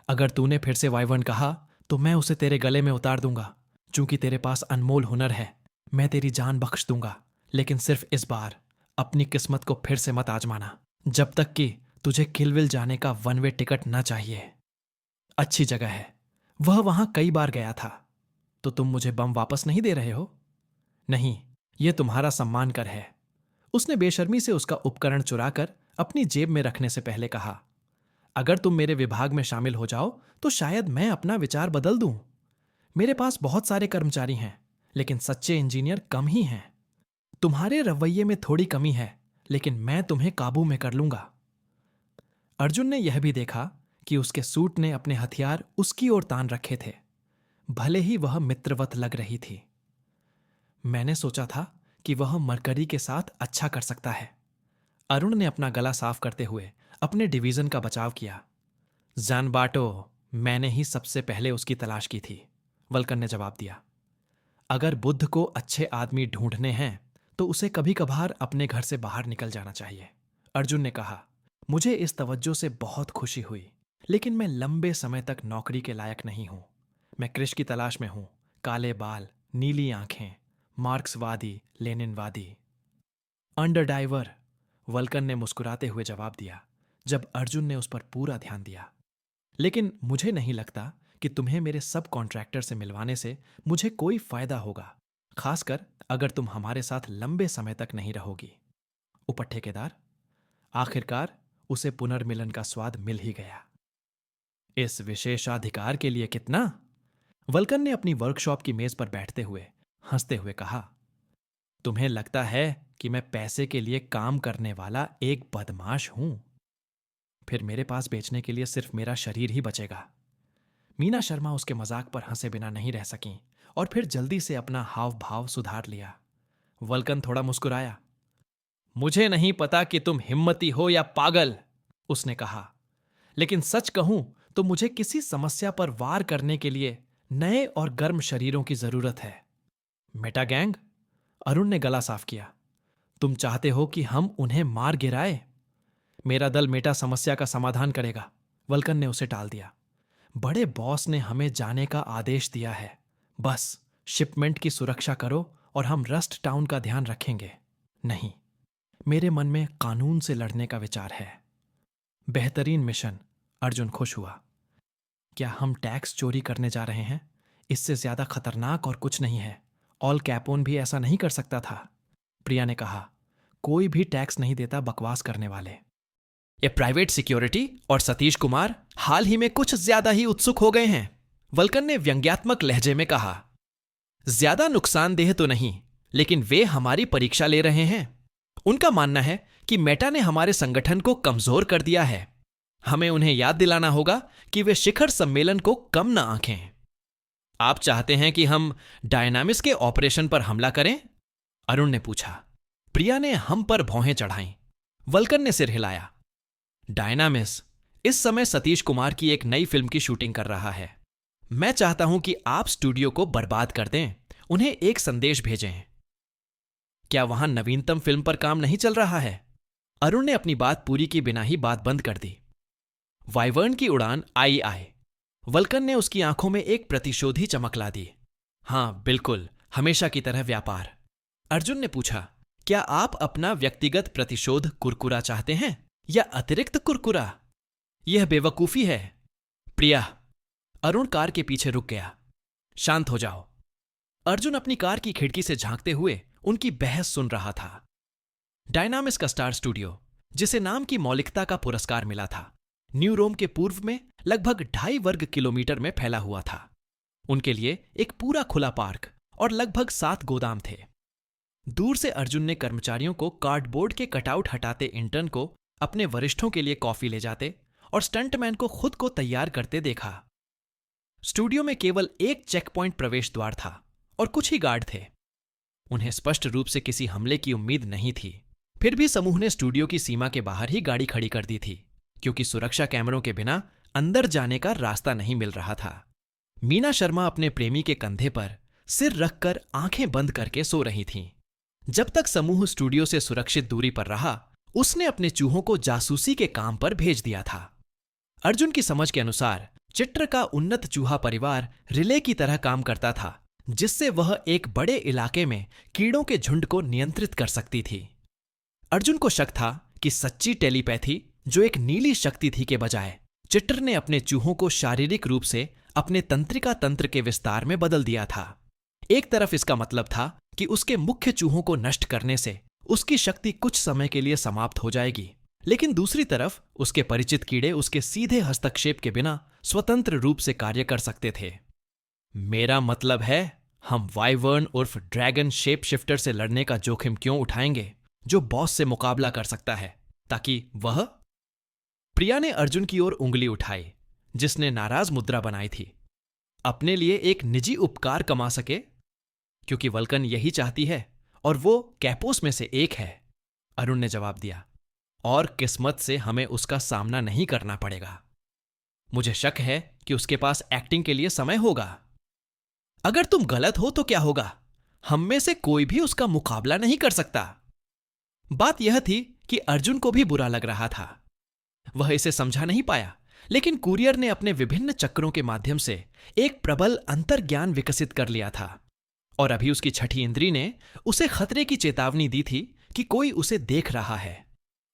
अगर तूने फिर से वाइवन कहा तो मैं उसे तेरे गले में उतार दूंगा। चूंकि तेरे पास अनमोल हुनर है, मैं तेरी जान बख्श दूंगा, लेकिन सिर्फ इस बार। अपनी किस्मत को फिर से मत आजमाना, जब तक कि तुझे किलविल जाने का 1 वे टिकट ना चाहिए। अच्छी जगह है, वह वहां कई बार गया था। तो तुम मुझे बम वापस नहीं दे रहे हो? नहीं, यह तुम्हारा सम्मान कर है। उसने बेशर्मी से उसका उपकरण चुराकर अपनी जेब में रखने से पहले कहा। अगर तुम मेरे विभाग में शामिल हो जाओ तो शायद मैं अपना विचार बदल दूं। मेरे पास बहुत सारे कर्मचारी हैं, लेकिन सच्चे इंजीनियर कम ही हैं। तुम्हारे रवैये में थोड़ी कमी है, लेकिन मैं तुम्हें काबू में कर लूंगा। अर्जुन ने यह भी देखा कि उसके सूट ने अपने हथियार उसकी ओर तान रखे थे। भले ही वह मित्रवत लग रही थी। मैंने सोचा था कि वह मरकरी के साथ अच्छा कर सकता है। अरुण ने अपना गला साफ करते हुए अपने डिवीजन का बचाव किया। जानबाटो, मैंने ही सबसे पहले उसकी तलाश की थी, वल्कन ने जवाब दिया। अगर बुद्ध को अच्छे आदमी ढूंढने हैं तो उसे कभी कभार अपने घर से बाहर निकल जाना चाहिए, अर्जुन ने कहा। मुझे इस तवज्जो से बहुत खुशी हुई, लेकिन मैं लंबे समय तक नौकरी के लायक नहीं हूं। मैं कृष की तलाश में हूं, काले बाल, नीली आंखें, मार्क्सवादी, लेनिनवादी। अंडरडाइवर, वल्कन ने मुस्कुराते हुए जवाब दिया जब अर्जुन ने उस पर पूरा ध्यान दिया। लेकिन मुझे नहीं लगता कि तुम्हें मेरे सब कॉन्ट्रैक्टर से मिलवाने से मुझे कोई फायदा होगा, खासकर अगर तुम हमारे साथ लंबे समय तक नहीं रहोगी। उपठेकेदार, आखिरकार उसे पुनर्मिलन का स्वाद मिल ही गया। इस विशेषाधिकार के लिए कितना? वल्कन ने अपनी वर्कशॉप की मेज पर बैठते हुए हंसते हुए कहा। तुम्हें लगता है कि मैं पैसे के लिए काम करने वाला एक बदमाश हूं? फिर मेरे पास बेचने के लिए सिर्फ मेरा शरीर ही बचेगा। मीना शर्मा उसके मजाक पर हंसे बिना नहीं रह सकीं और फिर जल्दी से अपना हाव भाव सुधार लिया। वल्कन थोड़ा मुस्कुराया। मुझे नहीं पता कि तुम हिम्मती हो या पागल, उसने कहा, लेकिन सच कहूं तो मुझे किसी समस्या पर वार करने के लिए नए और गर्म शरीरों की जरूरत है। मेटा गैंग, अरुण ने गला साफ किया। तुम चाहते हो कि हम उन्हें मार गिराए? मेरा दल मेटा समस्या का समाधान करेगा, वल्कन ने उसे टाल दिया। बड़े बॉस ने हमें जाने का आदेश दिया है। बस शिपमेंट की सुरक्षा करो और हम रस्ट टाउन का ध्यान रखेंगे। नहीं, मेरे मन में कानून से लड़ने का विचार है। बेहतरीन मिशन, अर्जुन खुश हुआ। क्या हम टैक्स चोरी करने जा रहे हैं? इससे ज्यादा खतरनाक और कुछ नहीं है। ऑल कैपोन भी ऐसा नहीं कर सकता था, प्रिया ने कहा। कोई भी टैक्स नहीं देता बकवास करने वाले। ये प्राइवेट सिक्योरिटी और सतीश कुमार हाल ही में कुछ ज्यादा ही उत्सुक हो गए हैं, वल्कन ने व्यंग्यात्मक लहजे में कहा। ज्यादा नुकसानदेह तो नहीं, लेकिन वे हमारी परीक्षा ले रहे हैं। उनका मानना है कि मेटा ने हमारे संगठन को कमजोर कर दिया है। हमें उन्हें याद दिलाना होगा कि वे शिखर सम्मेलन को कम न आंकें। आप चाहते हैं कि हम डायनामिक्स के ऑपरेशन पर हमला करें? अरुण ने पूछा। प्रिया ने हम पर भौहें चढ़ाईं। वल्कन ने सिर हिलाया। डायनामिक्स इस समय सतीश कुमार की एक नई फिल्म की शूटिंग कर रहा है। मैं चाहता हूं कि आप स्टूडियो को बर्बाद कर दें, उन्हें एक संदेश भेजें। क्या वहां नवीनतम फिल्म पर काम नहीं चल रहा है? अरुण ने अपनी बात पूरी की बिना ही बात बंद कर दी। वाइवर्न की उड़ान आई आए। वल्कन ने उसकी आंखों में एक प्रतिशोधी चमक ला दी। हां बिल्कुल, हमेशा की तरह व्यापार। अर्जुन ने पूछा, क्या आप अपना व्यक्तिगत प्रतिशोध कुरकुरा चाहते हैं या अतिरिक्त कुरकुरा? यह बेवकूफी है। प्रिया, अरुण कार के पीछे रुक गया। शांत हो जाओ। अर्जुन अपनी कार की खिड़की से झांकते हुए उनकी बहस सुन रहा था। डायनामिक्स का स्टार स्टूडियो, जिसे नाम की मौलिकता का पुरस्कार मिला था, न्यू रोम के पूर्व में लगभग 2.5 वर्ग किलोमीटर में फैला हुआ था। उनके लिए एक पूरा खुला पार्क और लगभग 7 गोदाम थे। दूर से अर्जुन ने कर्मचारियों को कार्डबोर्ड के कटआउट हटाते इंटर्न को अपने वरिष्ठों के लिए कॉफी ले जाते और स्टंटमैन को खुद को तैयार करते देखा। स्टूडियो में केवल एक चेक पॉइंट प्रवेश द्वार था और कुछ ही गार्ड थे। उन्हें स्पष्ट रूप से किसी हमले की उम्मीद नहीं थी। फिर भी समूह ने स्टूडियो की सीमा के बाहर ही गाड़ी खड़ी कर दी थी, क्योंकि सुरक्षा कैमरों के बिना अंदर जाने का रास्ता नहीं मिल रहा था। मीना शर्मा अपने प्रेमी के कंधे पर सिर रखकर आंखें बंद करके सो रही थीं। जब तक समूह स्टूडियो से सुरक्षित दूरी पर रहा, उसने अपने चूहों को जासूसी के काम पर भेज दिया था। अर्जुन की समझ के अनुसार चित्र का उन्नत चूहा परिवार रिले की तरह काम करता था, जिससे वह एक बड़े इलाके में कीड़ों के झुंड को नियंत्रित कर सकती थी। अर्जुन को शक था कि सच्ची टेलीपैथी, जो एक नीली शक्ति थी, के बजाय चित्र ने अपने चूहों को शारीरिक रूप से अपने तंत्रिका तंत्र के विस्तार में बदल दिया था। एक तरफ इसका मतलब था कि उसके मुख्य चूहों को नष्ट करने से उसकी शक्ति कुछ समय के लिए समाप्त हो जाएगी, लेकिन दूसरी तरफ उसके परिचित कीड़े उसके सीधे हस्तक्षेप के बिना स्वतंत्र रूप से कार्य कर सकते थे। मेरा मतलब है, हम वाइवर्न उर्फ ड्रैगन शेप शिफ्टर से लड़ने का जोखिम क्यों उठाएंगे, जो बॉस से मुकाबला कर सकता है, ताकि वह। प्रिया ने अर्जुन की ओर उंगली उठाई, जिसने नाराज मुद्रा बनाई थी। अपने लिए एक निजी उपकार कमा सके, क्योंकि वल्कन यही चाहती है और वो कैपोस में से एक है, अरुण ने जवाब दिया। और किस्मत से हमें उसका सामना नहीं करना पड़ेगा। मुझे शक है कि उसके पास एक्टिंग के लिए समय होगा। अगर तुम गलत हो तो क्या होगा? हम में से कोई भी उसका मुकाबला नहीं कर सकता। बात यह थी कि अर्जुन को भी बुरा लग रहा था। वह इसे समझा नहीं पाया, लेकिन कुरियर ने अपने विभिन्न चक्रों के माध्यम से एक प्रबल अंतर्ज्ञान विकसित कर लिया था, और अभी उसकी छठी इंद्री ने उसे खतरे की चेतावनी दी थी कि कोई उसे देख रहा है।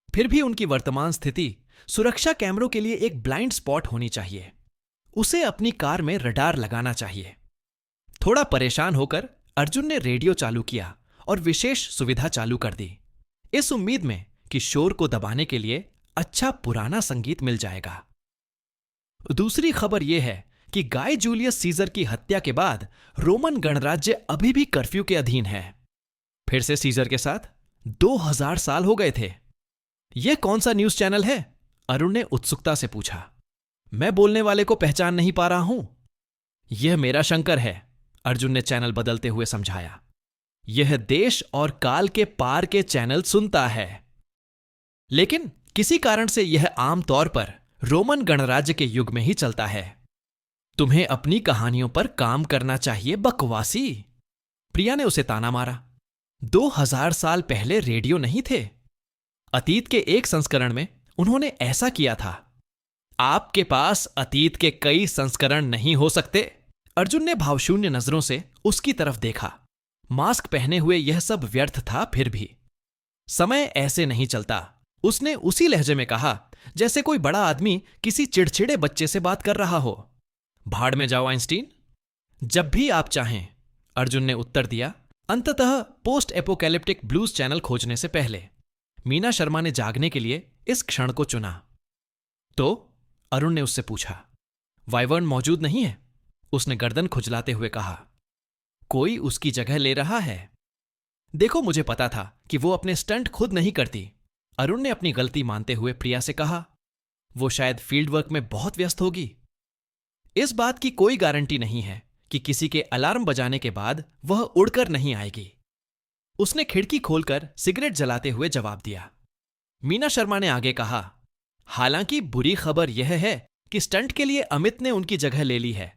फिर भी उनकी वर्तमान स्थिति सुरक्षा कैमरों के लिए एक ब्लाइंड स्पॉट होनी चाहिए। उसे अपनी कार में रडार लगाना चाहिए। थोड़ा परेशान होकर अर्जुन ने रेडियो चालू किया और विशेष सुविधा चालू कर दी, इस उम्मीद में कि शोर को दबाने के लिए अच्छा पुराना संगीत मिल जाएगा। दूसरी खबर यह है कि गाय जूलियस सीजर की हत्या के बाद रोमन गणराज्य अभी भी कर्फ्यू के अधीन है। फिर से सीजर के साथ 2000 साल हो गए थे। यह कौन सा न्यूज चैनल है? अरुण ने उत्सुकता से पूछा। मैं बोलने वाले को पहचान नहीं पा रहा हूं। यह मेरा शंकर है, अर्जुन ने चैनल बदलते हुए समझाया। यह देश और काल के पार के चैनल सुनता है, लेकिन किसी कारण से यह आमतौर पर रोमन गणराज्य के युग में ही चलता है। तुम्हें अपनी कहानियों पर काम करना चाहिए, बकवासी। प्रिया ने उसे ताना मारा। 2000 साल पहले रेडियो नहीं थे। अतीत के एक संस्करण में उन्होंने ऐसा किया था। आपके पास अतीत के कई संस्करण नहीं हो सकते। अर्जुन ने भावशून्य नजरों से उसकी तरफ देखा। मास्क पहने हुए यह सब व्यर्थ था। फिर भी समय ऐसे नहीं चलता, उसने उसी लहजे में कहा जैसे कोई बड़ा आदमी किसी चिड़चिड़े बच्चे से बात कर रहा हो। भाड़ में जाओ आइंस्टीन। जब भी आप चाहें, अर्जुन ने उत्तर दिया। अंततः पोस्ट एपोकैलिप्टिक ब्लूज चैनल खोजने से पहले मीना शर्मा ने जागने के लिए इस क्षण को चुना। तो अरुण ने उससे पूछा। वाइवर्न मौजूद नहीं है, उसने गर्दन खुजलाते हुए कहा। कोई उसकी जगह ले रहा है। देखो, मुझे पता था कि वो अपने स्टंट खुद नहीं करती, अरुण ने अपनी गलती मानते हुए प्रिया से कहा। वो शायद फील्ड वर्क में बहुत व्यस्त होगी। इस बात की कोई गारंटी नहीं है कि किसी के अलार्म बजाने के बाद वह उड़कर नहीं आएगी। उसने खिड़की खोलकर सिगरेट जलाते हुए जवाब दिया। मीना शर्मा ने आगे कहा, हालांकि बुरी खबर यह है कि स्टंट के लिए अमित ने उनकी जगह ले ली है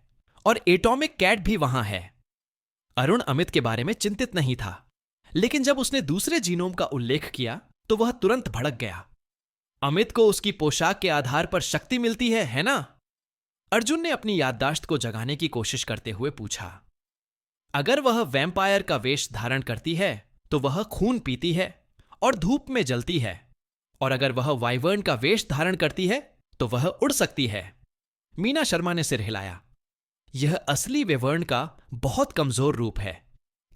और एटॉमिक कैट भी वहां है। अरुण अमित के बारे में चिंतित नहीं था, लेकिन जब उसने दूसरे जीनोम का उल्लेख किया तो वह तुरंत भड़क गया। अमित को उसकी पोशाक के आधार पर शक्ति मिलती है ना? अर्जुन ने अपनी याददाश्त को जगाने की कोशिश करते हुए पूछा। अगर वह वैम्पायर का वेश धारण करती है तो वह खून पीती है और धूप में जलती है, और अगर वह वाइवर्न का वेश धारण करती है तो वह उड़ सकती है। मीना शर्मा ने सिर हिलाया। यह असली विवर्ण का बहुत कमजोर रूप है,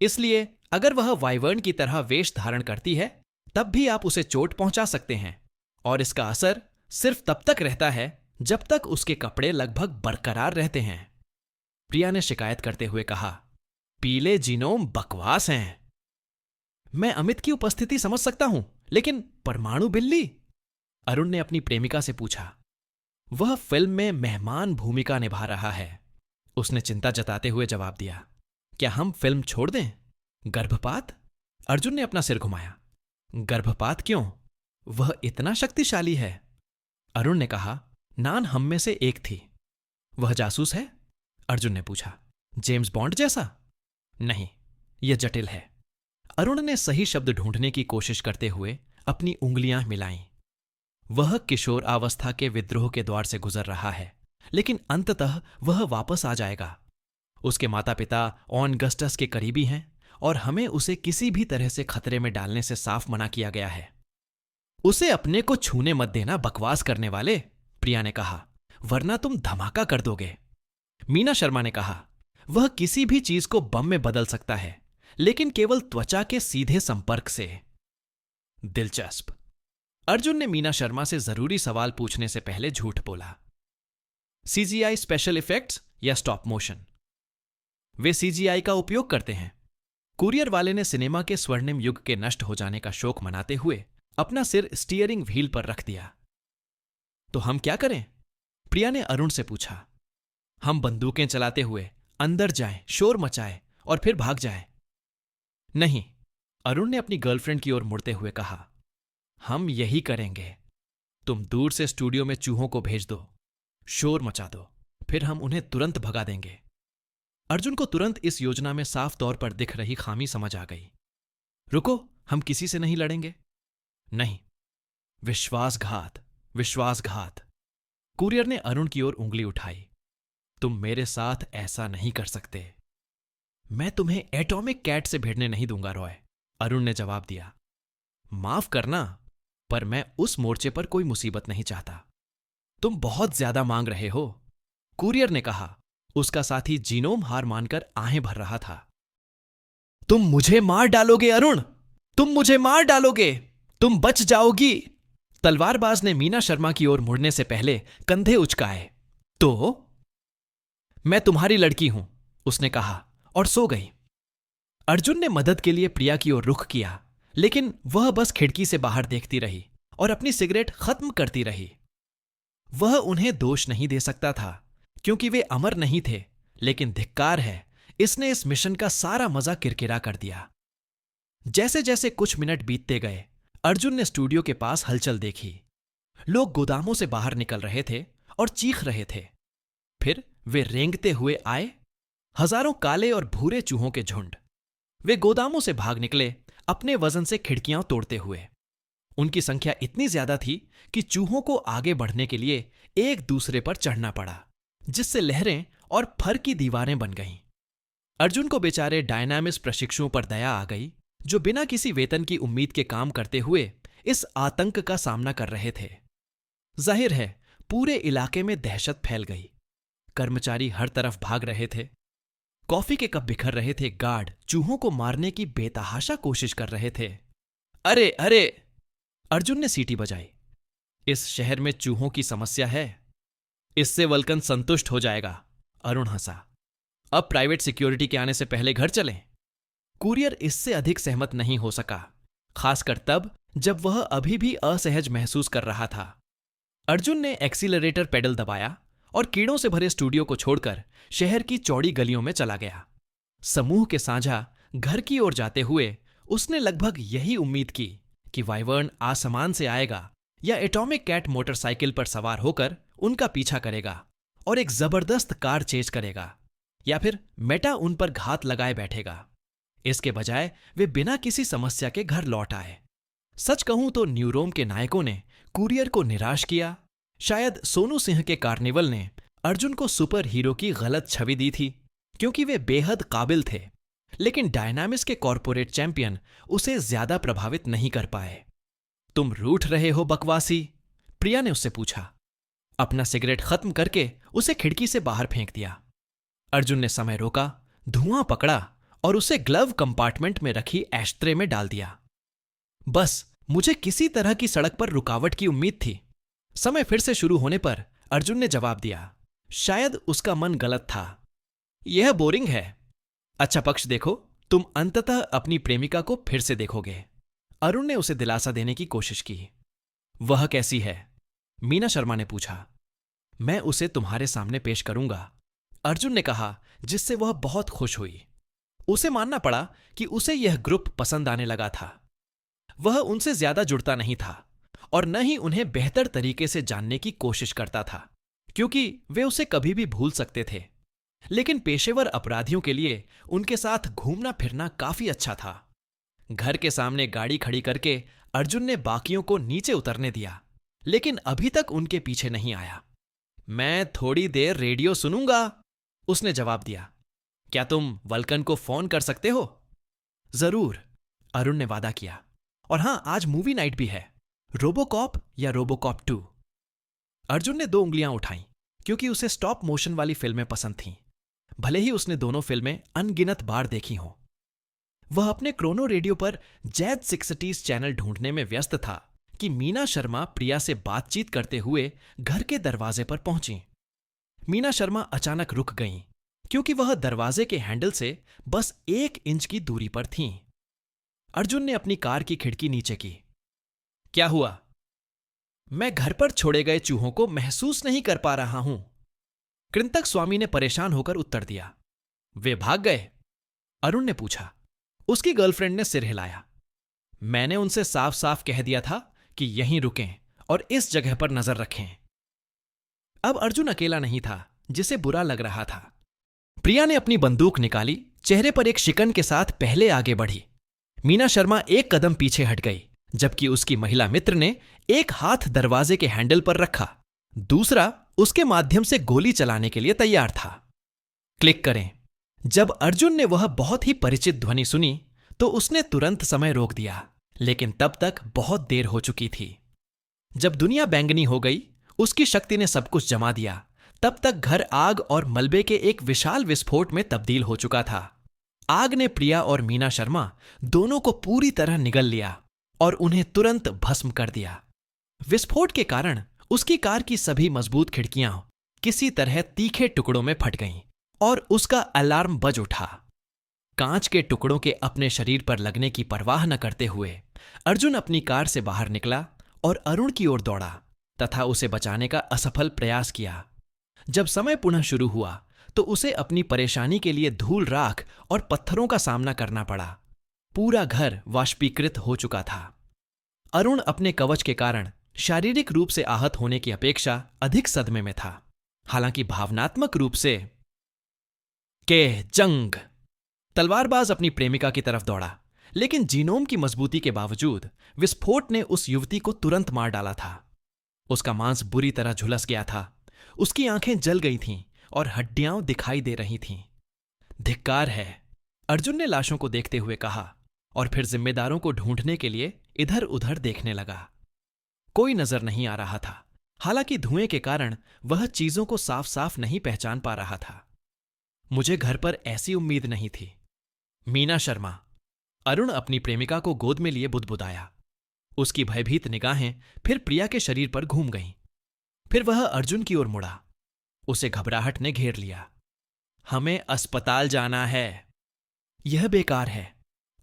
इसलिए अगर वह वाइवर्न की तरह वेश धारण करती है तब भी आप उसे चोट पहुंचा सकते हैं, और इसका असर सिर्फ तब तक रहता है जब तक उसके कपड़े लगभग बरकरार रहते हैं। प्रिया ने शिकायत करते हुए कहा। पीले जीनोम बकवास हैं। मैं अमित की उपस्थिति समझ सकता हूं, लेकिन परमाणु बिल्ली? अरुण ने अपनी प्रेमिका से पूछा। वह फिल्म में मेहमान भूमिका निभा रहा है, उसने चिंता जताते हुए जवाब दिया। क्या हम फिल्म छोड़ दें? गर्भपात? अर्जुन ने अपना सिर घुमाया। गर्भपात क्यों? वह इतना शक्तिशाली है। अरुण ने कहा। नान हम में से एक थी। वह जासूस है? अर्जुन ने पूछा। जेम्स बॉन्ड जैसा? नहीं, यह जटिल है। अरुण ने सही शब्द ढूंढने की कोशिश करते हुए अपनी उंगलियां मिलाईं। वह किशोर अवस्था के विद्रोह के द्वार से गुजर रहा है, लेकिन अंततः वह वापस आ जाएगा। उसके माता पिता ऑनगस्टस के करीबी हैं और हमें उसे किसी भी तरह से खतरे में डालने से साफ मना किया गया है। उसे अपने को छूने मत देना, बकवास करने वाले, प्रिया ने कहा, वरना तुम धमाका कर दोगे। मीना शर्मा ने कहा। वह किसी भी चीज को बम में बदल सकता है, लेकिन केवल त्वचा के सीधे संपर्क से। दिलचस्प। अर्जुन ने मीना शर्मा से जरूरी सवाल पूछने से पहले झूठ बोला। सीजीआई स्पेशल इफेक्ट्स या स्टॉप मोशन? वे सीजीआई का उपयोग करते हैं। कुरियर वाले ने सिनेमा के स्वर्णिम युग के नष्ट हो जाने का शोक मनाते हुए अपना सिर स्टीयरिंग व्हील पर रख दिया। तो हम क्या करें? प्रिया ने अरुण से पूछा। हम बंदूकें चलाते हुए अंदर जाएं, शोर मचाएं और फिर भाग जाएं। नहीं, अरुण ने अपनी गर्लफ्रेंड की ओर मुड़ते हुए कहा, हम यही करेंगे। तुम दूर से स्टूडियो में चूहों को भेज दो, शोर मचा दो, फिर हम उन्हें तुरंत भगा देंगे। अर्जुन को तुरंत इस योजना में साफ तौर पर दिख रही खामी समझ आ गई। रुको, हम किसी से नहीं लड़ेंगे। नहीं, विश्वासघात, विश्वासघात। कुरियर ने अरुण की ओर उंगली उठाई। तुम मेरे साथ ऐसा नहीं कर सकते। मैं तुम्हें एटॉमिक कैट से भिड़ने नहीं दूंगा रॉय, अरुण ने जवाब दिया। माफ करना, पर मैं उस मोर्चे पर कोई मुसीबत नहीं चाहता। तुम बहुत ज्यादा मांग रहे हो, कुरियर ने कहा। उसका साथी जीनोम हार मानकर आहें भर रहा था। तुम मुझे मार डालोगे अरुण, तुम मुझे मार डालोगे, तुम बच जाओगी। तलवारबाज ने मीना शर्मा की ओर मुड़ने से पहले कंधे उचकाए। तो मैं तुम्हारी लड़की हूं, उसने कहा और सो गई। अर्जुन ने मदद के लिए प्रिया की ओर रुख किया, लेकिन वह बस खिड़की से बाहर देखती रही और अपनी सिगरेट खत्म करती रही। वह उन्हें दोष नहीं दे सकता था, क्योंकि वे अमर नहीं थे, लेकिन धिक्कार है, इसने इस मिशन का सारा मजा किरकिरा कर दिया। जैसे जैसे कुछ मिनट बीतते गए, अर्जुन ने स्टूडियो के पास हलचल देखी। लोग गोदामों से बाहर निकल रहे थे और चीख रहे थे। फिर वे रेंगते हुए आए, हजारों काले और भूरे चूहों के झुंड। वे गोदामों से भाग निकले, अपने वजन से खिड़कियां तोड़ते हुए। उनकी संख्या इतनी ज्यादा थी कि चूहों को आगे बढ़ने के लिए एक दूसरे पर चढ़ना पड़ा, जिससे लहरें और फर की दीवारें बन गईं। अर्जुन को बेचारे डायनामिक्स प्रशिक्षुओं पर दया आ गई, जो बिना किसी वेतन की उम्मीद के काम करते हुए इस आतंक का सामना कर रहे थे। जाहिर है, पूरे इलाके में दहशत फैल गई। कर्मचारी हर तरफ भाग रहे थे। कॉफी के कप बिखर रहे थे। गार्ड चूहों को मारने की बेतहाशा कोशिश कर रहे थे। अरे अरे, अर्जुन ने सीटी बजाई। इस शहर में चूहों की समस्या है, इससे वल्कन संतुष्ट हो जाएगा, अरुण हंसा। अब प्राइवेट सिक्योरिटी के आने से पहले घर चलें। कुरियर इससे अधिक सहमत नहीं हो सका, खासकर तब जब वह अभी भी असहज महसूस कर रहा था। अर्जुन ने एक्सीलरेटर पेडल दबाया और कीड़ों से भरे स्टूडियो को छोड़कर शहर की चौड़ी गलियों में चला गया। समूह के साझा घर की ओर जाते हुए उसने लगभग यही उम्मीद की कि वाइवर्न आसमान से आएगा या एटॉमिक कैट मोटरसाइकिल पर सवार होकर उनका पीछा करेगा और एक जबरदस्त कार चेज करेगा, या फिर मेटा उन पर घात लगाए बैठेगा। इसके बजाय वे बिना किसी समस्या के घर लौट आए। सच कहूं तो न्यूरोम के नायकों ने कुरियर को निराश किया। शायद सोनू सिंह के कार्निवल ने अर्जुन को सुपर हीरो की गलत छवि दी थी, क्योंकि वे बेहद काबिल थे, लेकिन डायनामिक्स के कॉरपोरेट चैंपियन उसे ज्यादा प्रभावित नहीं कर पाए। तुम रूठ रहे हो बकवासी? प्रिया ने उससे पूछा। अपना सिगरेट खत्म करके उसे खिड़की से बाहर फेंक दिया। अर्जुन ने समय रोका, धुआं पकड़ा और उसे ग्लव कंपार्टमेंट में रखी एश्ट्रे में डाल दिया। बस मुझे किसी तरह की सड़क पर रुकावट की उम्मीद थी। समय फिर से शुरू होने पर अर्जुन ने जवाब दिया। शायद उसका मन गलत था। यह बोरिंग है। अच्छा पक्ष देखो, तुम अंततः अपनी प्रेमिका को फिर से देखोगे। अरुण ने उसे दिलासा देने की कोशिश की। वह कैसी है? मीना शर्मा ने पूछा। मैं उसे तुम्हारे सामने पेश करूंगा, अर्जुन ने कहा, जिससे वह बहुत खुश हुई। उसे मानना पड़ा कि उसे यह ग्रुप पसंद आने लगा था। वह उनसे ज्यादा जुड़ता नहीं था और न ही उन्हें बेहतर तरीके से जानने की कोशिश करता था, क्योंकि वे उसे कभी भी भूल सकते थे। लेकिन पेशेवर अपराधियों के लिए उनके साथ घूमना फिरना काफी अच्छा था। घर के सामने गाड़ी खड़ी करके अर्जुन ने बाकियों को नीचे उतरने दिया, लेकिन अभी तक उनके पीछे नहीं आया। मैं थोड़ी देर रेडियो सुनूंगा, उसने जवाब दिया। क्या तुम वल्कन को फोन कर सकते हो? जरूर, अरुण ने वादा किया। और हां, आज मूवी नाइट भी है, रोबोकॉप या रोबोकॉप 2। अर्जुन ने 2 उंगलियां उठाईं, क्योंकि उसे स्टॉप मोशन वाली फिल्में पसंद थीं, भले ही उसने दोनों फिल्में अनगिनत बार देखी हों। वह अपने क्रोनो रेडियो पर जैज 60s चैनल ढूंढने में व्यस्त था कि मीना शर्मा प्रिया से बातचीत करते हुए घर के दरवाजे पर पहुंची। मीना शर्मा अचानक रुक गईं, क्योंकि वह दरवाजे के हैंडल से बस 1 इंच की दूरी पर थीं। अर्जुन ने अपनी कार की खिड़की नीचे की। क्या हुआ? मैं घर पर छोड़े गए चूहों को महसूस नहीं कर पा रहा हूं। कृंतक स्वामी ने परेशान होकर उत्तर दिया। वे भाग गए? अरुण ने पूछा। उसकी गर्लफ्रेंड ने सिर हिलाया। मैंने उनसे साफ साफ कह दिया था कि यहीं रुकें और इस जगह पर नजर रखें। अब अर्जुन अकेला नहीं था, जिसे बुरा लग रहा था। प्रिया ने अपनी बंदूक निकाली, चेहरे पर एक शिकन के साथ पहले आगे बढ़ी। मीना शर्मा एक कदम पीछे हट गई, जबकि उसकी महिला मित्र ने एक हाथ दरवाजे के हैंडल पर रखा, दूसरा उसके माध्यम से गोली चलाने के लिए तैयार था। क्लिक करें। जब अर्जुन ने वह बहुत ही परिचित ध्वनि सुनी तो उसने तुरंत समय रोक दिया, लेकिन तब तक बहुत देर हो चुकी थी। जब दुनिया बैंगनी हो गई, उसकी शक्ति ने सब कुछ जमा दिया। तब तक घर आग और मलबे के एक विशाल विस्फोट में तब्दील हो चुका था। आग ने प्रिया और मीना शर्मा दोनों को पूरी तरह निगल लिया और उन्हें तुरंत भस्म कर दिया। विस्फोट के कारण उसकी कार की सभी मजबूत खिड़कियां किसी तरह तीखे टुकड़ों में फट गईं और उसका अलार्म बज उठा। कांच के टुकड़ों के अपने शरीर पर लगने की परवाह न करते हुए अर्जुन अपनी कार से बाहर निकला और अरुण की ओर दौड़ा तथा उसे बचाने का असफल प्रयास किया। जब समय पुनः शुरू हुआ तो उसे अपनी परेशानी के लिए धूल, राख और पत्थरों का सामना करना पड़ा। पूरा घर वाष्पीकृत हो चुका था। अरुण अपने कवच के कारण शारीरिक रूप से आहत होने की अपेक्षा अधिक सदमे में था, हालांकि भावनात्मक रूप से जंग। तलवारबाज अपनी प्रेमिका की तरफ दौड़ा, लेकिन जीनोम की मजबूती के बावजूद विस्फोट ने उस युवती को तुरंत मार डाला था। उसका मांस बुरी तरह झुलस गया था, उसकी आंखें जल गई थीं और हड्डियां दिखाई दे रही थीं। धिक्कार है, अर्जुन ने लाशों को देखते हुए कहा और फिर जिम्मेदारों को ढूंढने के लिए इधर उधर देखने लगा। कोई नजर नहीं आ रहा था, हालांकि धुएं के कारण वह चीजों को साफ साफ नहीं पहचान पा रहा था। मुझे घर पर ऐसी उम्मीद नहीं थी। मीना शर्मा। अरुण अपनी प्रेमिका को गोद में लिए बुदबुदाया। उसकी भयभीत निगाहें फिर प्रिया के शरीर पर घूम गईं। फिर वह अर्जुन की ओर मुड़ा। उसे घबराहट ने घेर लिया। हमें अस्पताल जाना है। यह बेकार है,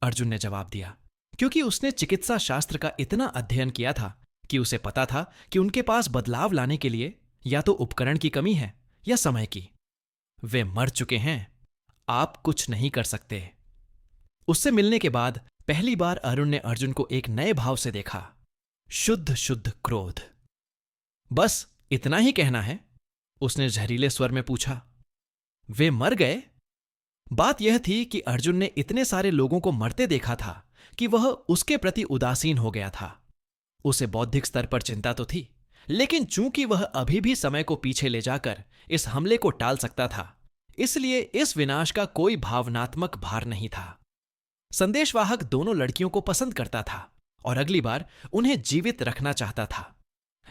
अर्जुन ने जवाब दिया, क्योंकि उसने चिकित्सा शास्त्र का इतना अध्ययन किया था कि उसे पता था कि उनके पास बदलाव लाने के लिए या तो उपकरण की कमी है या समय की। वे मर चुके हैं, आप कुछ नहीं कर सकते। उससे मिलने के बाद पहली बार अरुण ने अर्जुन को एक नए भाव से देखा, शुद्ध शुद्ध क्रोध। बस इतना ही कहना है? उसने जहरीले स्वर में पूछा। वे मर गए? बात यह थी कि अर्जुन ने इतने सारे लोगों को मरते देखा था कि वह उसके प्रति उदासीन हो गया था। उसे बौद्धिक स्तर पर चिंता तो थी, लेकिन चूंकि वह अभी भी समय को पीछे ले जाकर इस हमले को टाल सकता था, इसलिए इस विनाश का कोई भावनात्मक भार नहीं था। संदेशवाहक दोनों लड़कियों को पसंद करता था और अगली बार उन्हें जीवित रखना चाहता था,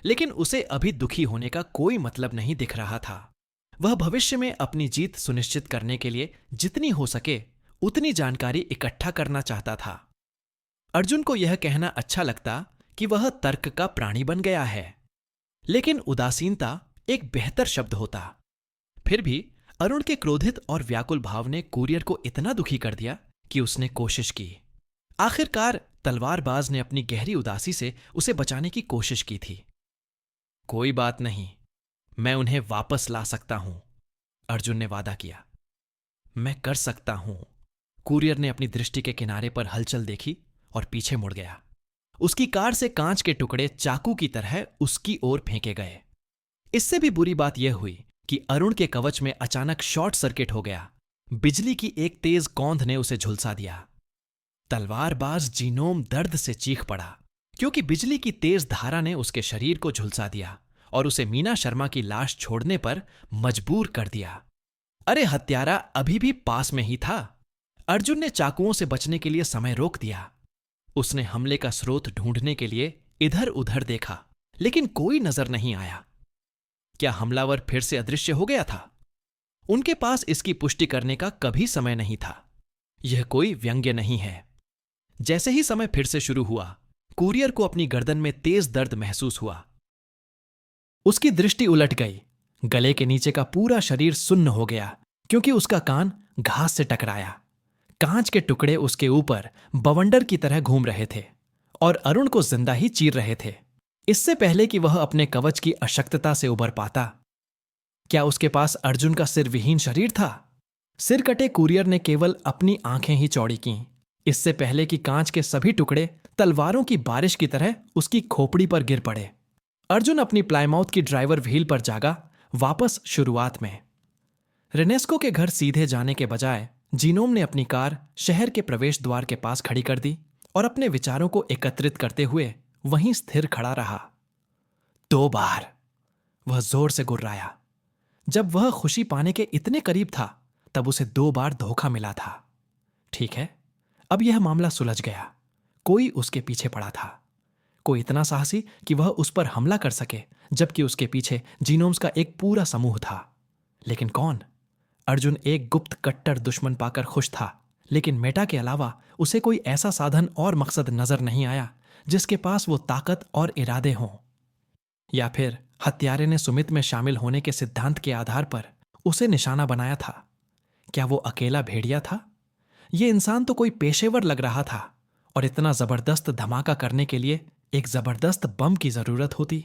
लेकिन उसे अभी दुखी होने का कोई मतलब नहीं दिख रहा था। वह भविष्य में अपनी जीत सुनिश्चित करने के लिए जितनी हो सके उतनी जानकारी इकट्ठा करना चाहता था। अर्जुन को यह कहना अच्छा लगता कि वह तर्क का प्राणी बन गया है, लेकिन उदासीनता एक बेहतर शब्द होता। फिर भी अरुण के क्रोधित और व्याकुल भाव ने कुरियर को इतना दुखी कर दिया कि उसने कोशिश की। आखिरकार तलवारबाज ने अपनी गहरी उदासी से उसे बचाने की कोशिश की थी। कोई बात नहीं, मैं उन्हें वापस ला सकता हूं, अर्जुन ने वादा किया। मैं कर सकता हूं। कुरियर ने अपनी दृष्टि के किनारे पर हलचल देखी और पीछे मुड़ गया। उसकी कार से कांच के टुकड़े चाकू की तरह उसकी ओर फेंके गए। इससे भी बुरी बात यह हुई कि अरुण के कवच में अचानक शॉर्ट सर्किट हो गया। बिजली की एक तेज कौंध ने उसे झुलसा दिया। तलवारबाज जीनोम दर्द से चीख पड़ा, क्योंकि बिजली की तेज धारा ने उसके शरीर को झुलसा दिया और उसे मीना शर्मा की लाश छोड़ने पर मजबूर कर दिया। अरे हत्यारा अभी भी पास में ही था। अर्जुन ने चाकुओं से बचने के लिए समय रोक दिया। उसने हमले का स्रोत ढूंढने के लिए इधर उधर देखा, लेकिन कोई नजर नहीं आया। क्या हमलावर फिर से अदृश्य हो गया था? उनके पास इसकी पुष्टि करने का कभी समय नहीं था। यह कोई व्यंग्य नहीं है। जैसे ही समय फिर से शुरू हुआ, कुरियर को अपनी गर्दन में तेज दर्द महसूस हुआ। उसकी दृष्टि उलट गई। गले के नीचे का पूरा शरीर सुन्न हो गया, क्योंकि उसका कान घास से टकराया। कांच के टुकड़े उसके ऊपर बवंडर की तरह घूम रहे थे और अरुण को जिंदा ही चीर रहे थे, इससे पहले कि वह अपने कवच की अशक्तता से उबर पाता। क्या उसके पास अर्जुन का सिर विहीन शरीर था? सिर कटे कुरियर ने केवल अपनी आंखें ही चौड़ी कीं, इससे पहले कि कांच के सभी टुकड़े तलवारों की बारिश की तरह उसकी खोपड़ी पर गिर पड़े। अर्जुन अपनी प्लाईमाउथ की ड्राइवर व्हील पर जागा, वापस शुरुआत में। रेनेस्को के घर सीधे जाने के बजाय जीनोम ने अपनी कार शहर के प्रवेश द्वार के पास खड़ी कर दी और अपने विचारों को एकत्रित करते हुए वहीं स्थिर खड़ा रहा। 2 बार वह जोर से गुर्राया। जब वह खुशी पाने के इतने करीब था तब उसे 2 बार धोखा मिला था। ठीक है, अब यह मामला सुलझ गया। कोई उसके पीछे पड़ा था, कोई इतना साहसी कि वह उस पर हमला कर सके, जबकि उसके पीछे जीनोम्स का एक पूरा समूह था। लेकिन कौन? अर्जुन एक गुप्त कट्टर दुश्मन पाकर खुश था, लेकिन मेटा के अलावा उसे कोई ऐसा साधन और मकसद नजर नहीं आया जिसके पास वो ताकत और इरादे हों। या फिर हत्यारे ने सुमित में शामिल होने के सिद्धांत के आधार पर उसे निशाना बनाया था। क्या वो अकेला भेड़िया था? ये इंसान तो कोई पेशेवर लग रहा था, और इतना जबरदस्त धमाका करने के लिए एक जबरदस्त बम की जरूरत होती।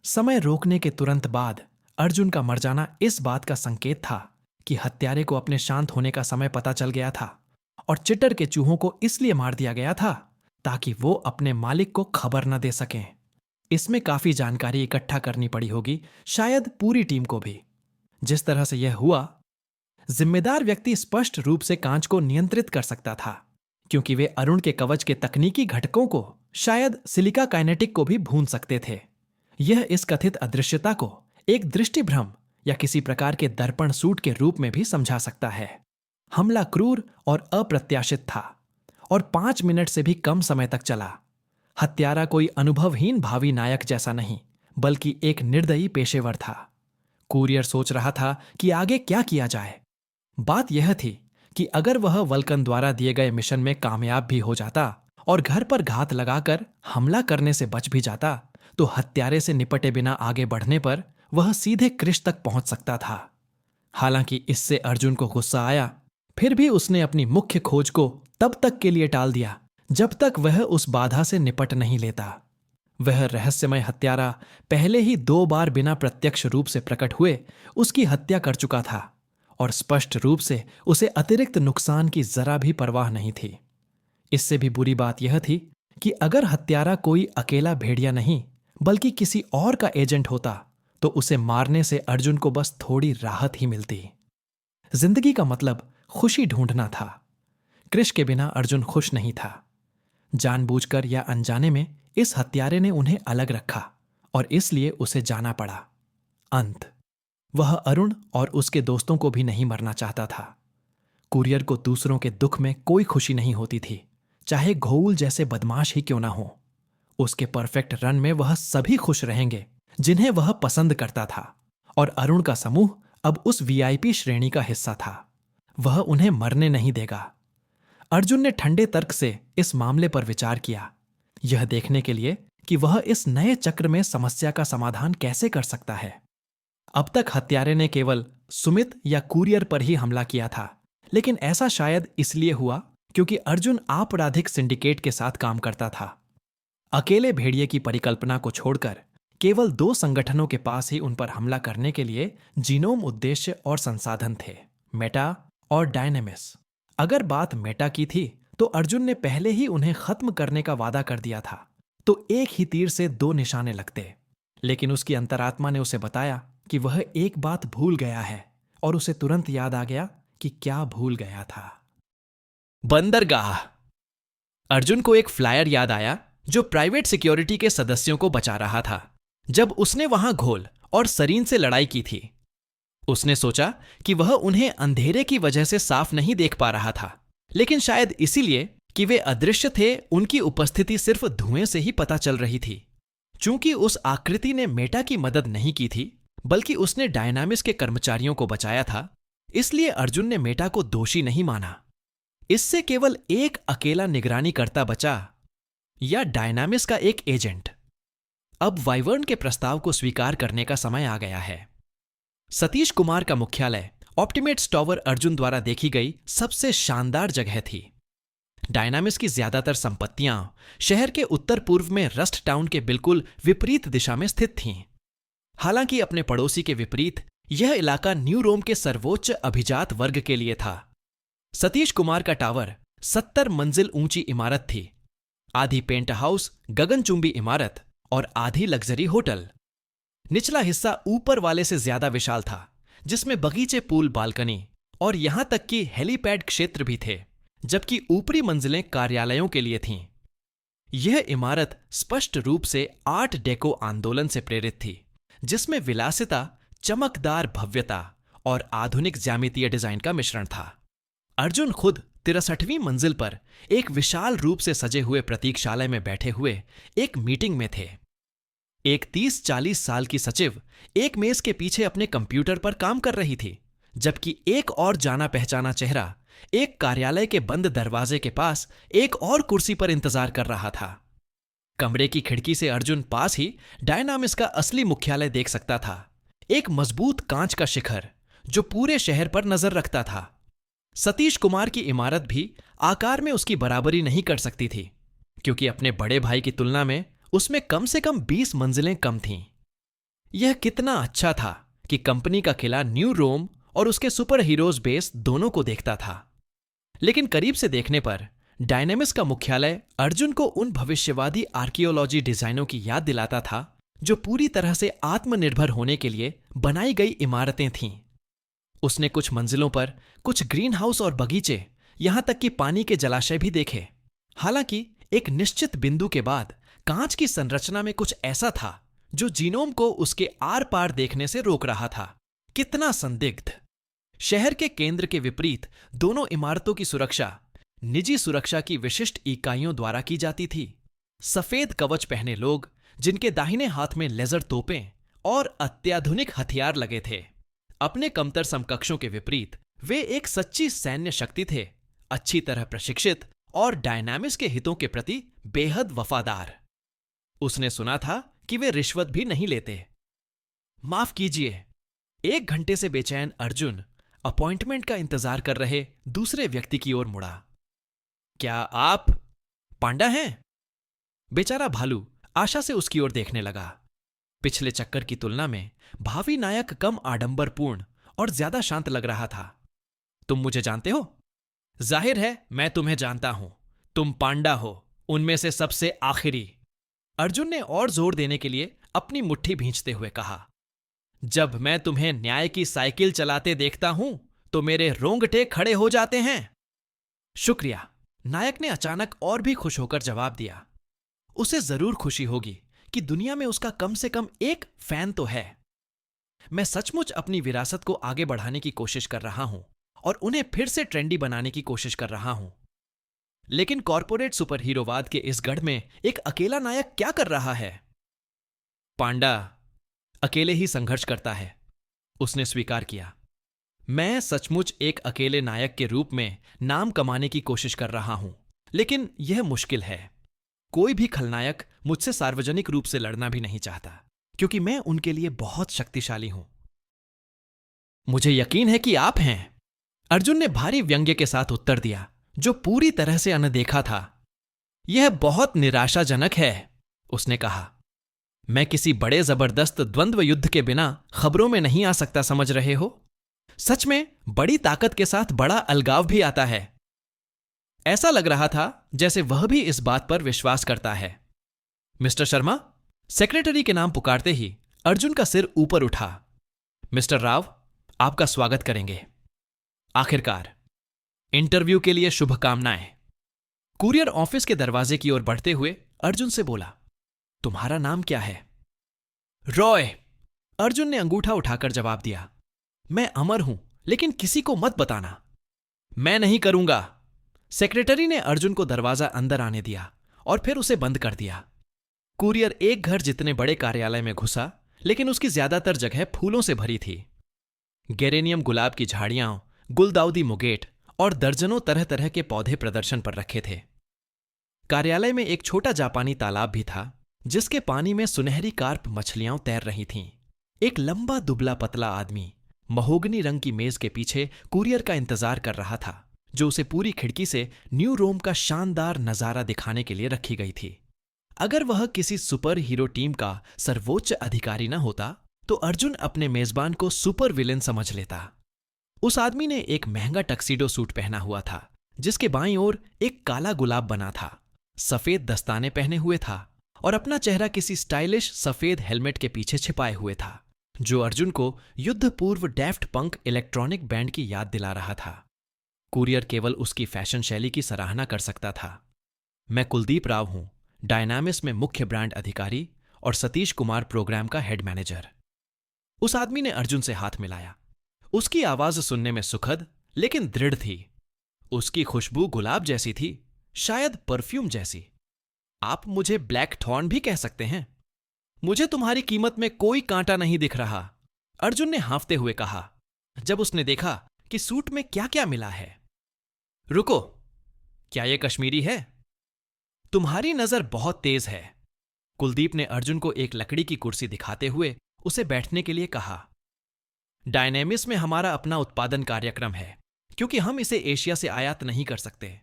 समय रोकने के तुरंत बाद अर्जुन का मर जाना इस बात का संकेत था कि हत्यारे को अपने शांत होने का समय पता चल गया था, और चिटर के चूहों को इसलिए मार दिया गया था ताकि वो अपने मालिक को खबर न दे सकें। इसमें काफी जानकारी इकट्ठा करनी पड़ी होगी, शायद पूरी टीम को भी। जिस तरह से यह हुआ, जिम्मेदार व्यक्ति स्पष्ट रूप से कांच को नियंत्रित कर सकता था, क्योंकि वे अरुण के कवच के तकनीकी घटकों को, शायद सिलिका काइनेटिक को भी भून सकते थे। यह इस कथित अदृश्यता को एक दृष्टिभ्रम या किसी प्रकार के दर्पण सूट के रूप में भी समझा सकता है। हमला क्रूर और अप्रत्याशित था, और 5 मिनट से भी कम समय तक चला। हत्यारा कोई अनुभवहीन भावी नायक जैसा नहीं, बल्कि एक निर्दयी पेशेवर था। कुरियर सोच रहा था कि आगे क्या किया जाए। बात यह थी कि अगर वह वल्कन द्वारा दिए गए मिशन में कामयाब भी हो जाता और घर पर घात लगाकर हमला करने से बच भी जाता, तो हत्यारे से निपटे बिना आगे बढ़ने पर वह सीधे क्रिश तक पहुंच सकता था। हालांकि इससे अर्जुन को गुस्सा आया, फिर भी उसने अपनी मुख्य खोज को तब तक के लिए टाल दिया जब तक वह उस बाधा से निपट नहीं लेता। वह रहस्यमय हत्यारा पहले ही 2 बार बिना प्रत्यक्ष रूप से प्रकट हुए उसकी हत्या कर चुका था, और स्पष्ट रूप से उसे अतिरिक्त नुकसान की जरा भी परवाह नहीं थी। इससे भी बुरी बात यह थी कि अगर हत्यारा कोई अकेला भेड़िया नहीं बल्कि किसी और का एजेंट होता, तो उसे मारने से अर्जुन को बस थोड़ी राहत ही मिलती। जिंदगी का मतलब खुशी ढूंढना था। क्रिश के बिना अर्जुन खुश नहीं था। जानबूझकर या अनजाने में इस हत्यारे ने उन्हें अलग रखा, और इसलिए उसे जाना पड़ा। अंत, वह अरुण और उसके दोस्तों को भी नहीं मरना चाहता था। कुरियर को दूसरों के दुख में कोई खुशी नहीं होती थी, चाहे घोल जैसे बदमाश ही क्यों ना हो। उसके परफेक्ट रन में वह सभी खुश रहेंगे जिन्हें वह पसंद करता था, और अरुण का समूह अब उस वीआईपी श्रेणी का हिस्सा था। वह उन्हें मरने नहीं देगा। अर्जुन ने ठंडे तर्क से इस मामले पर विचार किया, यह देखने के लिए कि वह इस नए चक्र में समस्या का समाधान कैसे कर सकता है। अब तक हत्यारे ने केवल सुमित या कुरियर पर ही हमला किया था, लेकिन ऐसा शायद इसलिए हुआ क्योंकि अर्जुन आपराधिक सिंडिकेट के साथ काम करता था। अकेले भेड़िए की परिकल्पना को छोड़कर केवल 2 संगठनों के पास ही उन पर हमला करने के लिए जीनोम उद्देश्य और संसाधन थे, मेटा और डायनेमिस। अगर बात मेटा की थी तो अर्जुन ने पहले ही उन्हें खत्म करने का वादा कर दिया था, तो एक ही तीर से 2 निशाने लगते। लेकिन उसकी अंतरात्मा ने उसे बताया कि वह एक बात भूल गया है, और उसे तुरंत याद आ गया कि क्या भूल गया था। बंदरगाह। अर्जुन को एक फ्लायर याद आया जो प्राइवेट सिक्योरिटी के सदस्यों को बचा रहा था जब उसने वहां घोल और सरीन से लड़ाई की थी। उसने सोचा कि वह उन्हें अंधेरे की वजह से साफ नहीं देख पा रहा था, लेकिन शायद इसीलिए कि वे अदृश्य थे, उनकी उपस्थिति सिर्फ धुएं से ही पता चल रही थी। चूंकि उस आकृति ने मेटा की मदद नहीं की थी, बल्कि उसने डायनामिस के कर्मचारियों को बचाया था, इसलिए अर्जुन ने मेटा को दोषी नहीं माना। इससे केवल एक अकेला निगरानी करता बचा, या डायनामिस का एक एजेंट। अब वाइवर्न के प्रस्ताव को स्वीकार करने का समय आ गया है। सतीश कुमार का मुख्यालय ऑप्टिमेट्स टॉवर अर्जुन द्वारा देखी गई सबसे शानदार जगह थी। डायनामिस की ज्यादातर संपत्तियां शहर के उत्तर पूर्व में रस्ट टाउन के बिल्कुल विपरीत दिशा में स्थित थीं। हालांकि अपने पड़ोसी के विपरीत यह इलाका न्यू रोम के सर्वोच्च अभिजात वर्ग के लिए था। सतीश कुमार का टावर 70 मंजिल ऊंची इमारत थी, आधी पेंट हाउस गगनचुंबी इमारत और आधी लग्जरी होटल। निचला हिस्सा ऊपर वाले से ज्यादा विशाल था, जिसमें बगीचे, पूल, बालकनी और यहां तक कि हेलीपैड क्षेत्र भी थे, जबकि ऊपरी मंजिलें कार्यालयों के लिए थीं। यह इमारत स्पष्ट रूप से आर्ट डेको आंदोलन से प्रेरित थी, जिसमें विलासिता, चमकदार भव्यता और आधुनिक ज्यामितीय डिजाइन का मिश्रण था। अर्जुन खुद 63वीं मंजिल पर एक विशाल रूप से सजे हुए प्रतीक्षालय में बैठे हुए एक मीटिंग में थे। एक 30-40 साल की सचिव एक मेज के पीछे अपने कंप्यूटर पर काम कर रही थी, जबकि एक और जाना पहचाना चेहरा एक कार्यालय के बंद दरवाजे के पास एक और कुर्सी पर इंतजार कर रहा था। कमरे की खिड़की से अर्जुन पास ही डायनामिक्स का असली मुख्यालय देख सकता था, एक मजबूत कांच का शिखर जो पूरे शहर पर नजर रखता था। सतीश कुमार की इमारत भी आकार में उसकी बराबरी नहीं कर सकती थी, क्योंकि अपने बड़े भाई की तुलना में उसमें कम से कम 20 मंजिलें कम थीं। यह कितना अच्छा था कि कंपनी का किला न्यू रोम और उसके सुपर हीरोज बेस दोनों को देखता था। लेकिन करीब से देखने पर डायनेमिक्स का मुख्यालय अर्जुन को उन भविष्यवादी आर्कियोलॉजी डिजाइनों की याद दिलाता था जो पूरी तरह से आत्मनिर्भर होने के लिए बनाई गई इमारतें थीं। उसने कुछ मंजिलों पर कुछ ग्रीन हाउस और बगीचे, यहां तक कि पानी के जलाशय भी देखे। हालांकि एक निश्चित बिंदु के बाद कांच की संरचना में कुछ ऐसा था जो जीनोम को उसके आर पार देखने से रोक रहा था। कितना संदिग्ध! शहर के केंद्र के विपरीत दोनों इमारतों की सुरक्षा निजी सुरक्षा की विशिष्ट इकाइयों द्वारा की जाती थी। सफेद कवच पहने लोग, जिनके दाहिने हाथ में लेजर तोपें और अत्याधुनिक हथियार लगे थे। अपने कमतर समकक्षों के विपरीत वे एक सच्ची सैन्य शक्ति थे, अच्छी तरह प्रशिक्षित और डायनामिक्स के हितों के प्रति बेहद वफादार। उसने सुना था कि वे रिश्वत भी नहीं लेते। माफ कीजिए, 1 घंटे से बेचैन अर्जुन अपॉइंटमेंट का इंतजार कर रहे दूसरे व्यक्ति की ओर मुड़ा। क्या आप पांडा हैं? बेचारा भालू आशा से उसकी ओर देखने लगा। पिछले चक्कर की तुलना में भावी नायक कम आडंबरपूर्ण और ज्यादा शांत लग रहा था। तुम मुझे जानते हो? जाहिर है मैं तुम्हें जानता हूं। तुम पांडा हो, उनमें से सबसे आखिरी। अर्जुन ने और जोर देने के लिए अपनी मुट्ठी भींचते हुए कहा। जब मैं तुम्हें न्याय की साइकिल चलाते देखता हूं तो मेरे रोंगटे खड़े हो जाते हैं। शुक्रिया, नायक ने अचानक और भी खुश होकर जवाब दिया। उसे जरूर खुशी होगी कि दुनिया में उसका कम से कम एक फैन तो है। मैं सचमुच अपनी विरासत को आगे बढ़ाने की कोशिश कर रहा हूं और उन्हें फिर से ट्रेंडी बनाने की कोशिश कर रहा हूं। लेकिन कॉर्पोरेट सुपर हीरोवाद के इस गढ़ में एक अकेला नायक क्या कर रहा है? पांडा अकेले ही संघर्ष करता है, उसने स्वीकार किया। मैं सचमुच एक अकेले नायक के रूप में नाम कमाने की कोशिश कर रहा हूं, लेकिन यह मुश्किल है। कोई भी खलनायक मुझसे सार्वजनिक रूप से लड़ना भी नहीं चाहता, क्योंकि मैं उनके लिए बहुत शक्तिशाली हूं। मुझे यकीन है कि आप हैं, अर्जुन ने भारी व्यंग्य के साथ उत्तर दिया, जो पूरी तरह से अनदेखा था। यह बहुत निराशाजनक है, उसने कहा। मैं किसी बड़े जबरदस्त द्वंद्व युद्ध के बिना खबरों में नहीं आ सकता, समझ रहे हो? सच में बड़ी ताकत के साथ बड़ा अलगाव भी आता है। ऐसा लग रहा था जैसे वह भी इस बात पर विश्वास करता है। मिस्टर शर्मा, सेक्रेटरी के नाम पुकारते ही अर्जुन का सिर ऊपर उठा। मिस्टर राव, आपका स्वागत करेंगे। आखिरकार इंटरव्यू के लिए शुभकामनाएं। कुरियर ऑफिस के दरवाजे की ओर बढ़ते हुए अर्जुन से बोला, तुम्हारा नाम क्या है? रॉय, अर्जुन ने अंगूठा उठाकर जवाब दिया। मैं अमर हूं, लेकिन किसी को मत बताना। मैं नहीं करूंगा। सेक्रेटरी ने अर्जुन को दरवाजा अंदर आने दिया और फिर उसे बंद कर दिया। कुरियर एक घर जितने बड़े कार्यालय में घुसा, लेकिन उसकी ज्यादातर जगह फूलों से भरी थी। गेरेनियम गुलाब की झाड़ियां, गुलदाउदी मुगेट और दर्जनों तरह तरह के पौधे प्रदर्शन पर रखे थे। कार्यालय में एक छोटा जापानी तालाब भी था, जिसके पानी में सुनहरी कार्प मछलियां तैर रही थीं। एक लंबा दुबला पतला आदमी महोगनी रंग की मेज के पीछे कुरियर का इंतजार कर रहा था, जो उसे पूरी खिड़की से न्यू रोम का शानदार नजारा दिखाने के लिए रखी गई थी। अगर वह किसी सुपर हीरो टीम का सर्वोच्च अधिकारी न होता तो अर्जुन अपने मेजबान को सुपर विलेन समझ लेता। उस आदमी ने एक महंगा टक्सीडो सूट पहना हुआ था, जिसके बाईं ओर एक काला गुलाब बना था, सफेद दस्ताने पहने हुए था और अपना चेहरा किसी स्टाइलिश सफेद हेलमेट के पीछे छिपाए हुए था, जो अर्जुन को युद्ध पूर्व डेफ्ट पंक इलेक्ट्रॉनिक बैंड की याद दिला रहा था। कुरियर केवल उसकी फैशन शैली की सराहना कर सकता था। मैं कुलदीप राव हूं, डायनामिस में मुख्य ब्रांड अधिकारी और सतीश कुमार प्रोग्राम का हेड मैनेजर। उस आदमी ने अर्जुन से हाथ मिलाया। उसकी आवाज सुनने में सुखद लेकिन दृढ़ थी। उसकी खुशबू गुलाब जैसी थी, शायद परफ्यूम जैसी। आप मुझे ब्लैक थॉर्न भी कह सकते हैं। मुझे तुम्हारी कीमत में कोई कांटा नहीं दिख रहा, अर्जुन ने हाँफते हुए कहा, जब उसने देखा कि सूट में क्या क्या मिला है। रुको, क्या यह कश्मीरी है? तुम्हारी नजर बहुत तेज है। कुलदीप ने अर्जुन को एक लकड़ी की कुर्सी दिखाते हुए उसे बैठने के लिए कहा। डायनेमिस में हमारा अपना उत्पादन कार्यक्रम है, क्योंकि हम इसे एशिया से आयात नहीं कर सकते।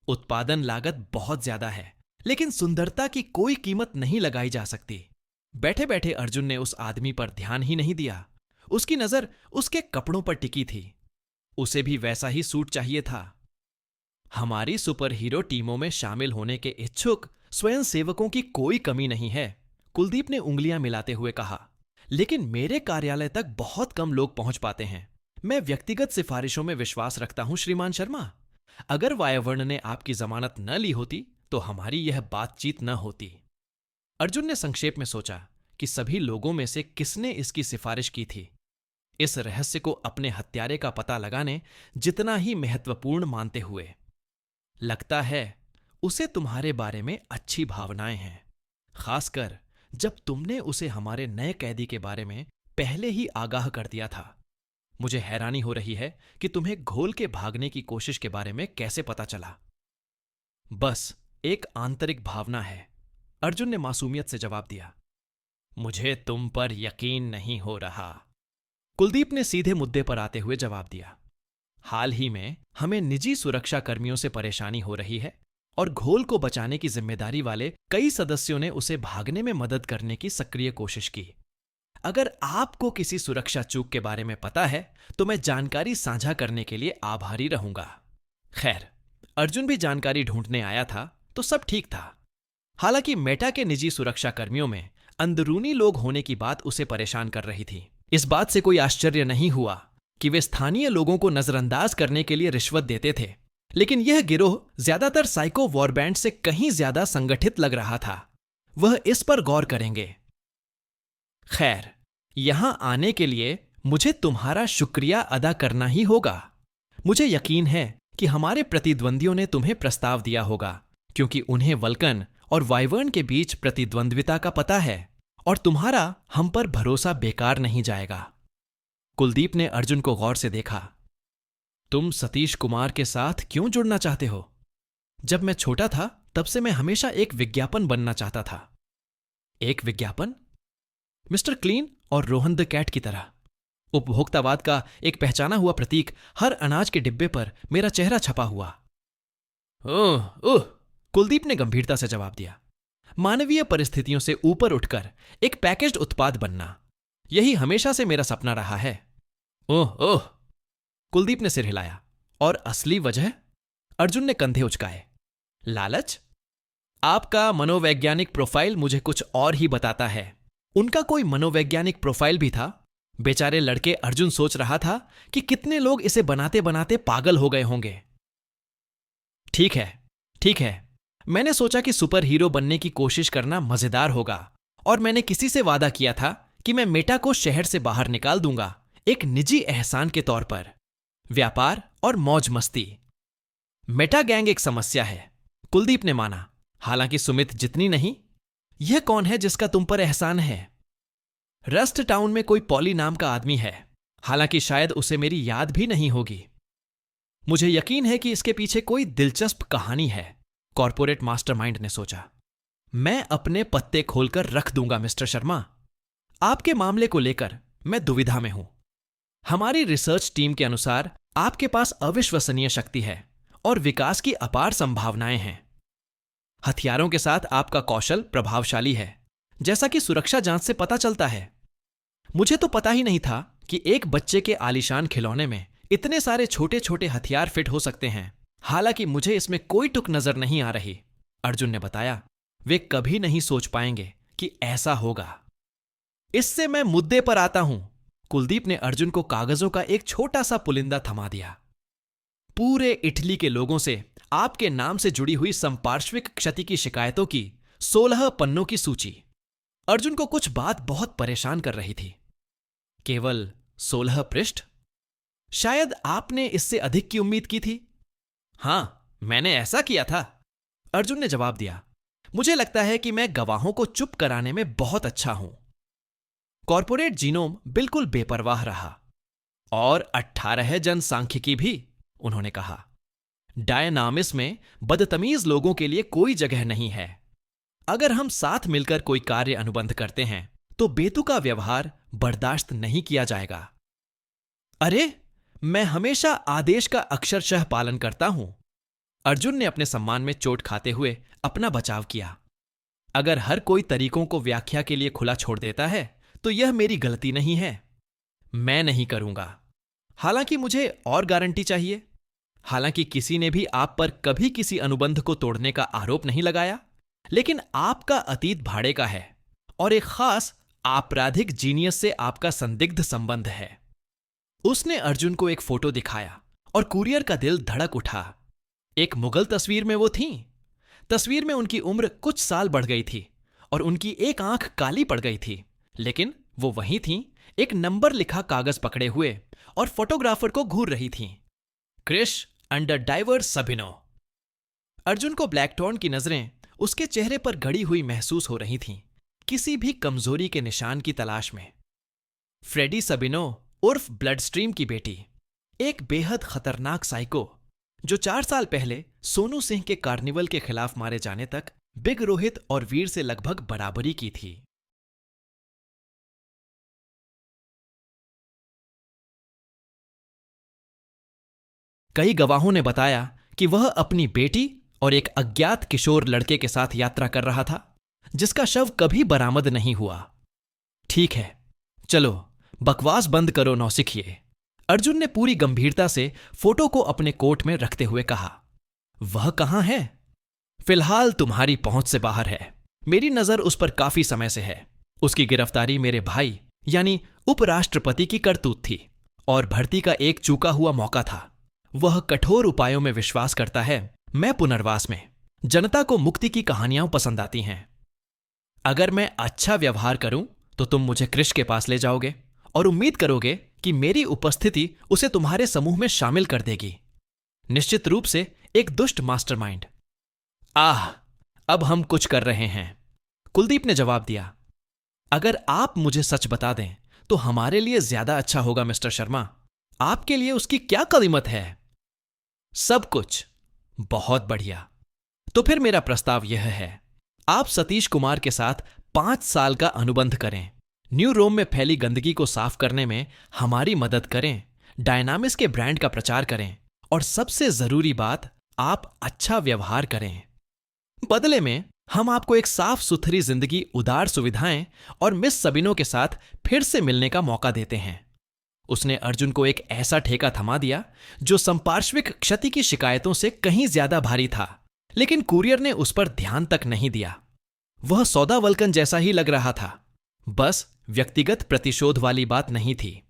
उत्पादन लागत बहुत ज्यादा है, लेकिन सुंदरता की कोई कीमत नहीं लगाई जा सकती। बैठे बैठे अर्जुन ने उस आदमी पर ध्यान ही नहीं दिया। उसकी नजर उसके कपड़ों पर टिकी थी। उसे भी वैसा ही सूट चाहिए था। हमारी सुपर हीरो टीमों में शामिल होने के इच्छुक स्वयं सेवकों की कोई कमी नहीं है, कुलदीप ने उंगलियां मिलाते हुए कहा। लेकिन मेरे कार्यालय तक बहुत कम लोग पहुंच पाते हैं। मैं व्यक्तिगत सिफारिशों में विश्वास रखता हूं श्रीमान शर्मा। अगर वायवर्ण ने आपकी जमानत न ली होती तो हमारी यह बातचीत न होती। अर्जुन ने संक्षेप में सोचा कि सभी लोगों में से किसने इसकी सिफारिश की थी। इस रहस्य को अपने हत्यारे का पता लगाने जितना ही महत्वपूर्ण मानते हुए। लगता है उसे तुम्हारे बारे में अच्छी भावनाएं हैं, खासकर जब तुमने उसे हमारे नए कैदी के बारे में पहले ही आगाह कर दिया था। मुझे हैरानी हो रही है कि तुम्हें घोल के भागने की कोशिश के बारे में कैसे पता चला। बस एक आंतरिक भावना है, अर्जुन ने मासूमियत से जवाब दिया। मुझे तुम पर यकीन नहीं हो रहा, कुलदीप ने सीधे मुद्दे पर आते हुए जवाब दिया। हाल ही में हमें निजी सुरक्षा कर्मियों से परेशानी हो रही है और घोल को बचाने की जिम्मेदारी वाले कई सदस्यों ने उसे भागने में मदद करने की सक्रिय कोशिश की। अगर आपको किसी सुरक्षा चूक के बारे में पता है तो मैं जानकारी साझा करने के लिए आभारी रहूंगा। खैर, अर्जुन भी जानकारी ढूंढने आया था तो सब ठीक था। हालांकि मेटा के निजी सुरक्षा कर्मियों में अंदरूनी लोग होने की बात उसे परेशान कर रही थी। इस बात से कोई आश्चर्य नहीं हुआ कि वे स्थानीय लोगों को नजरअंदाज करने के लिए रिश्वत देते थे, लेकिन यह गिरोह ज्यादातर साइको वॉरबैंड से कहीं ज्यादा संगठित लग रहा था। वह इस पर गौर करेंगे। खैर, यहां आने के लिए मुझे तुम्हारा शुक्रिया अदा करना ही होगा। मुझे यकीन है कि हमारे प्रतिद्वंदियों ने तुम्हें प्रस्ताव दिया होगा, क्योंकि उन्हें वल्कन और वाइवर्न के बीच प्रतिद्वंद्विता का पता है और तुम्हारा हम पर भरोसा बेकार नहीं जाएगा। कुलदीप ने अर्जुन को गौर से देखा। तुम सतीश कुमार के साथ क्यों जुड़ना चाहते हो? जब मैं छोटा था तब से मैं हमेशा एक विज्ञापन बनना चाहता था। एक विज्ञापन? मिस्टर क्लीन और रोहन द कैट की तरह। उपभोक्तावाद का एक पहचाना हुआ प्रतीक, हर अनाज के डिब्बे पर मेरा चेहरा छपा हुआ। ओह ओह, कुलदीप ने गंभीरता से जवाब दिया। मानवीय परिस्थितियों से ऊपर उठकर एक पैकेज्ड उत्पाद बनना, यही हमेशा से मेरा सपना रहा है। ओह ओह, कुलदीप ने सिर हिलाया। और असली वजह? अर्जुन ने कंधे उचकाए। लालच? आपका मनोवैज्ञानिक प्रोफाइल मुझे कुछ और ही बताता है। उनका कोई मनोवैज्ञानिक प्रोफाइल भी था? बेचारे लड़के, अर्जुन सोच रहा था कि कितने लोग इसे बनाते बनाते पागल हो गए होंगे। ठीक है, ठीक है, मैंने सोचा कि सुपर हीरो बनने की कोशिश करना मजेदार होगा और मैंने किसी से वादा किया था कि मैं मेटा को शहर से बाहर निकाल दूंगा, एक निजी एहसान के तौर पर। व्यापार और मौज मस्ती। मेटा गैंग एक समस्या है, कुलदीप ने माना, हालांकि सुमित जितनी नहीं। यह कौन है जिसका तुम पर एहसान है? रस्ट टाउन में कोई पॉली नाम का आदमी है, हालांकि शायद उसे मेरी याद भी नहीं होगी। मुझे यकीन है कि इसके पीछे कोई दिलचस्प कहानी है, कॉर्पोरेट मास्टरमाइंड ने सोचा। मैं अपने पत्ते खोलकर रख दूंगा मिस्टर शर्मा। आपके मामले को लेकर मैं दुविधा में हूं। हमारी रिसर्च टीम के अनुसार आपके पास अविश्वसनीय शक्ति है और विकास की अपार संभावनाएं हैं। हथियारों के साथ आपका कौशल प्रभावशाली है, जैसा कि सुरक्षा जांच से पता चलता है। मुझे तो पता ही नहीं था कि एक बच्चे के आलीशान खिलौने में इतने सारे छोटे छोटे हथियार फिट हो सकते हैं। हालांकि मुझे इसमें कोई टुक नजर नहीं आ रही। अर्जुन ने बताया, वे कभी नहीं सोच पाएंगे कि ऐसा होगा। इससे मैं मुद्दे पर आता हूं। कुलदीप ने अर्जुन को कागजों का एक छोटा सा पुलिंदा थमा दिया। पूरे इटली के लोगों से आपके नाम से जुड़ी हुई संपार्श्विक क्षति की शिकायतों की 16 पन्नों की सूची। अर्जुन को कुछ बात बहुत परेशान कर रही थी। केवल 16 पृष्ठ? शायद आपने इससे अधिक की उम्मीद की थी। हां, मैंने ऐसा किया था, अर्जुन ने जवाब दिया। मुझे लगता है कि मैं गवाहों को चुप कराने में बहुत अच्छा हूं। कॉर्पोरेट जीनोम बिल्कुल बेपरवाह रहा। और 18 जनसांख्यिकी भी, उन्होंने कहा। डायनामिस में बदतमीज लोगों के लिए कोई जगह नहीं है। अगर हम साथ मिलकर कोई कार्य अनुबंध करते हैं तो बेतुका व्यवहार बर्दाश्त नहीं किया जाएगा। अरे, मैं हमेशा आदेश का अक्षरशः पालन करता हूं। अर्जुन ने अपने सम्मान में चोट खाते हुए अपना बचाव किया। अगर हर कोई तरीकों को व्याख्या के लिए खुला छोड़ देता है तो यह मेरी गलती नहीं है। मैं नहीं करूंगा। हालांकि मुझे और गारंटी चाहिए। हालांकि किसी ने भी आप पर कभी किसी अनुबंध को तोड़ने का आरोप नहीं लगाया, लेकिन आपका अतीत भाड़े का है और एक खास आपराधिक जीनियस से आपका संदिग्ध संबंध है। उसने अर्जुन को एक फोटो दिखाया और कुरियर का दिल धड़क उठा। एक मुगल तस्वीर में वो थीं। तस्वीर में उनकी उम्र कुछ साल बढ़ गई थी और उनकी एक आंख काली पड़ गई थी, लेकिन वो वहीं थीं, एक नंबर लिखा कागज पकड़े हुए और फोटोग्राफर को घूर रही थीं। Krish under diver Sabino. Arjun को ब्लैकटॉर्न की नजरें उसके चेहरे पर गड़ी हुई महसूस हो रही थीं, किसी भी कमजोरी के निशान की तलाश में। फ्रेडी सबिनो उर्फ ब्लडस्ट्रीम की बेटी, एक बेहद खतरनाक साइको जो 4 साल पहले सोनू सिंह के कार्निवल के खिलाफ मारे जाने तक बिग रोहित और वीर से लगभग बराबरी की थी। कई गवाहों ने बताया कि वह अपनी बेटी और एक अज्ञात किशोर लड़के के साथ यात्रा कर रहा था, जिसका शव कभी बरामद नहीं हुआ। ठीक है, चलो बकवास बंद करो नौसिखिए, अर्जुन ने पूरी गंभीरता से फोटो को अपने कोट में रखते हुए कहा। वह कहां है? फिलहाल तुम्हारी पहुंच से बाहर है। मेरी नजर उस पर काफी समय से है। उसकी गिरफ्तारी मेरे भाई यानी उपराष्ट्रपति की करतूत थी और भर्ती का एक चूका हुआ मौका था। वह कठोर उपायों में विश्वास करता है, मैं पुनर्वास में। जनता को मुक्ति की कहानियां पसंद आती हैं। अगर मैं अच्छा व्यवहार करूं तो तुम मुझे क्रिश के पास ले जाओगे और उम्मीद करोगे कि मेरी उपस्थिति उसे तुम्हारे समूह में शामिल कर देगी। निश्चित रूप से एक दुष्ट मास्टरमाइंड। आह, अब हम कुछ कर रहे हैं, कुलदीप ने जवाब दिया। अगर आप मुझे सच बता दें तो हमारे लिए ज्यादा अच्छा होगा मिस्टर शर्मा। आपके लिए उसकी क्या कीमत है? सब कुछ। बहुत बढ़िया। तो फिर मेरा प्रस्ताव यह है, आप सतीश कुमार के साथ 5 साल का अनुबंध करें, न्यू रोम में फैली गंदगी को साफ करने में हमारी मदद करें, डायनामिस के ब्रांड का प्रचार करें और सबसे जरूरी बात, आप अच्छा व्यवहार करें। बदले में हम आपको एक साफ सुथरी जिंदगी, उदार सुविधाएं और मिस सबिनो के साथ फिर से मिलने का मौका देते हैं। उसने अर्जुन को एक ऐसा ठेका थमा दिया जो संपार्श्विक क्षति की शिकायतों से कहीं ज्यादा भारी था, लेकिन कुरियर ने उस पर ध्यान तक नहीं दिया। वह सौदावल्कन जैसा ही लग रहा था, बस व्यक्तिगत प्रतिशोध वाली बात नहीं थी।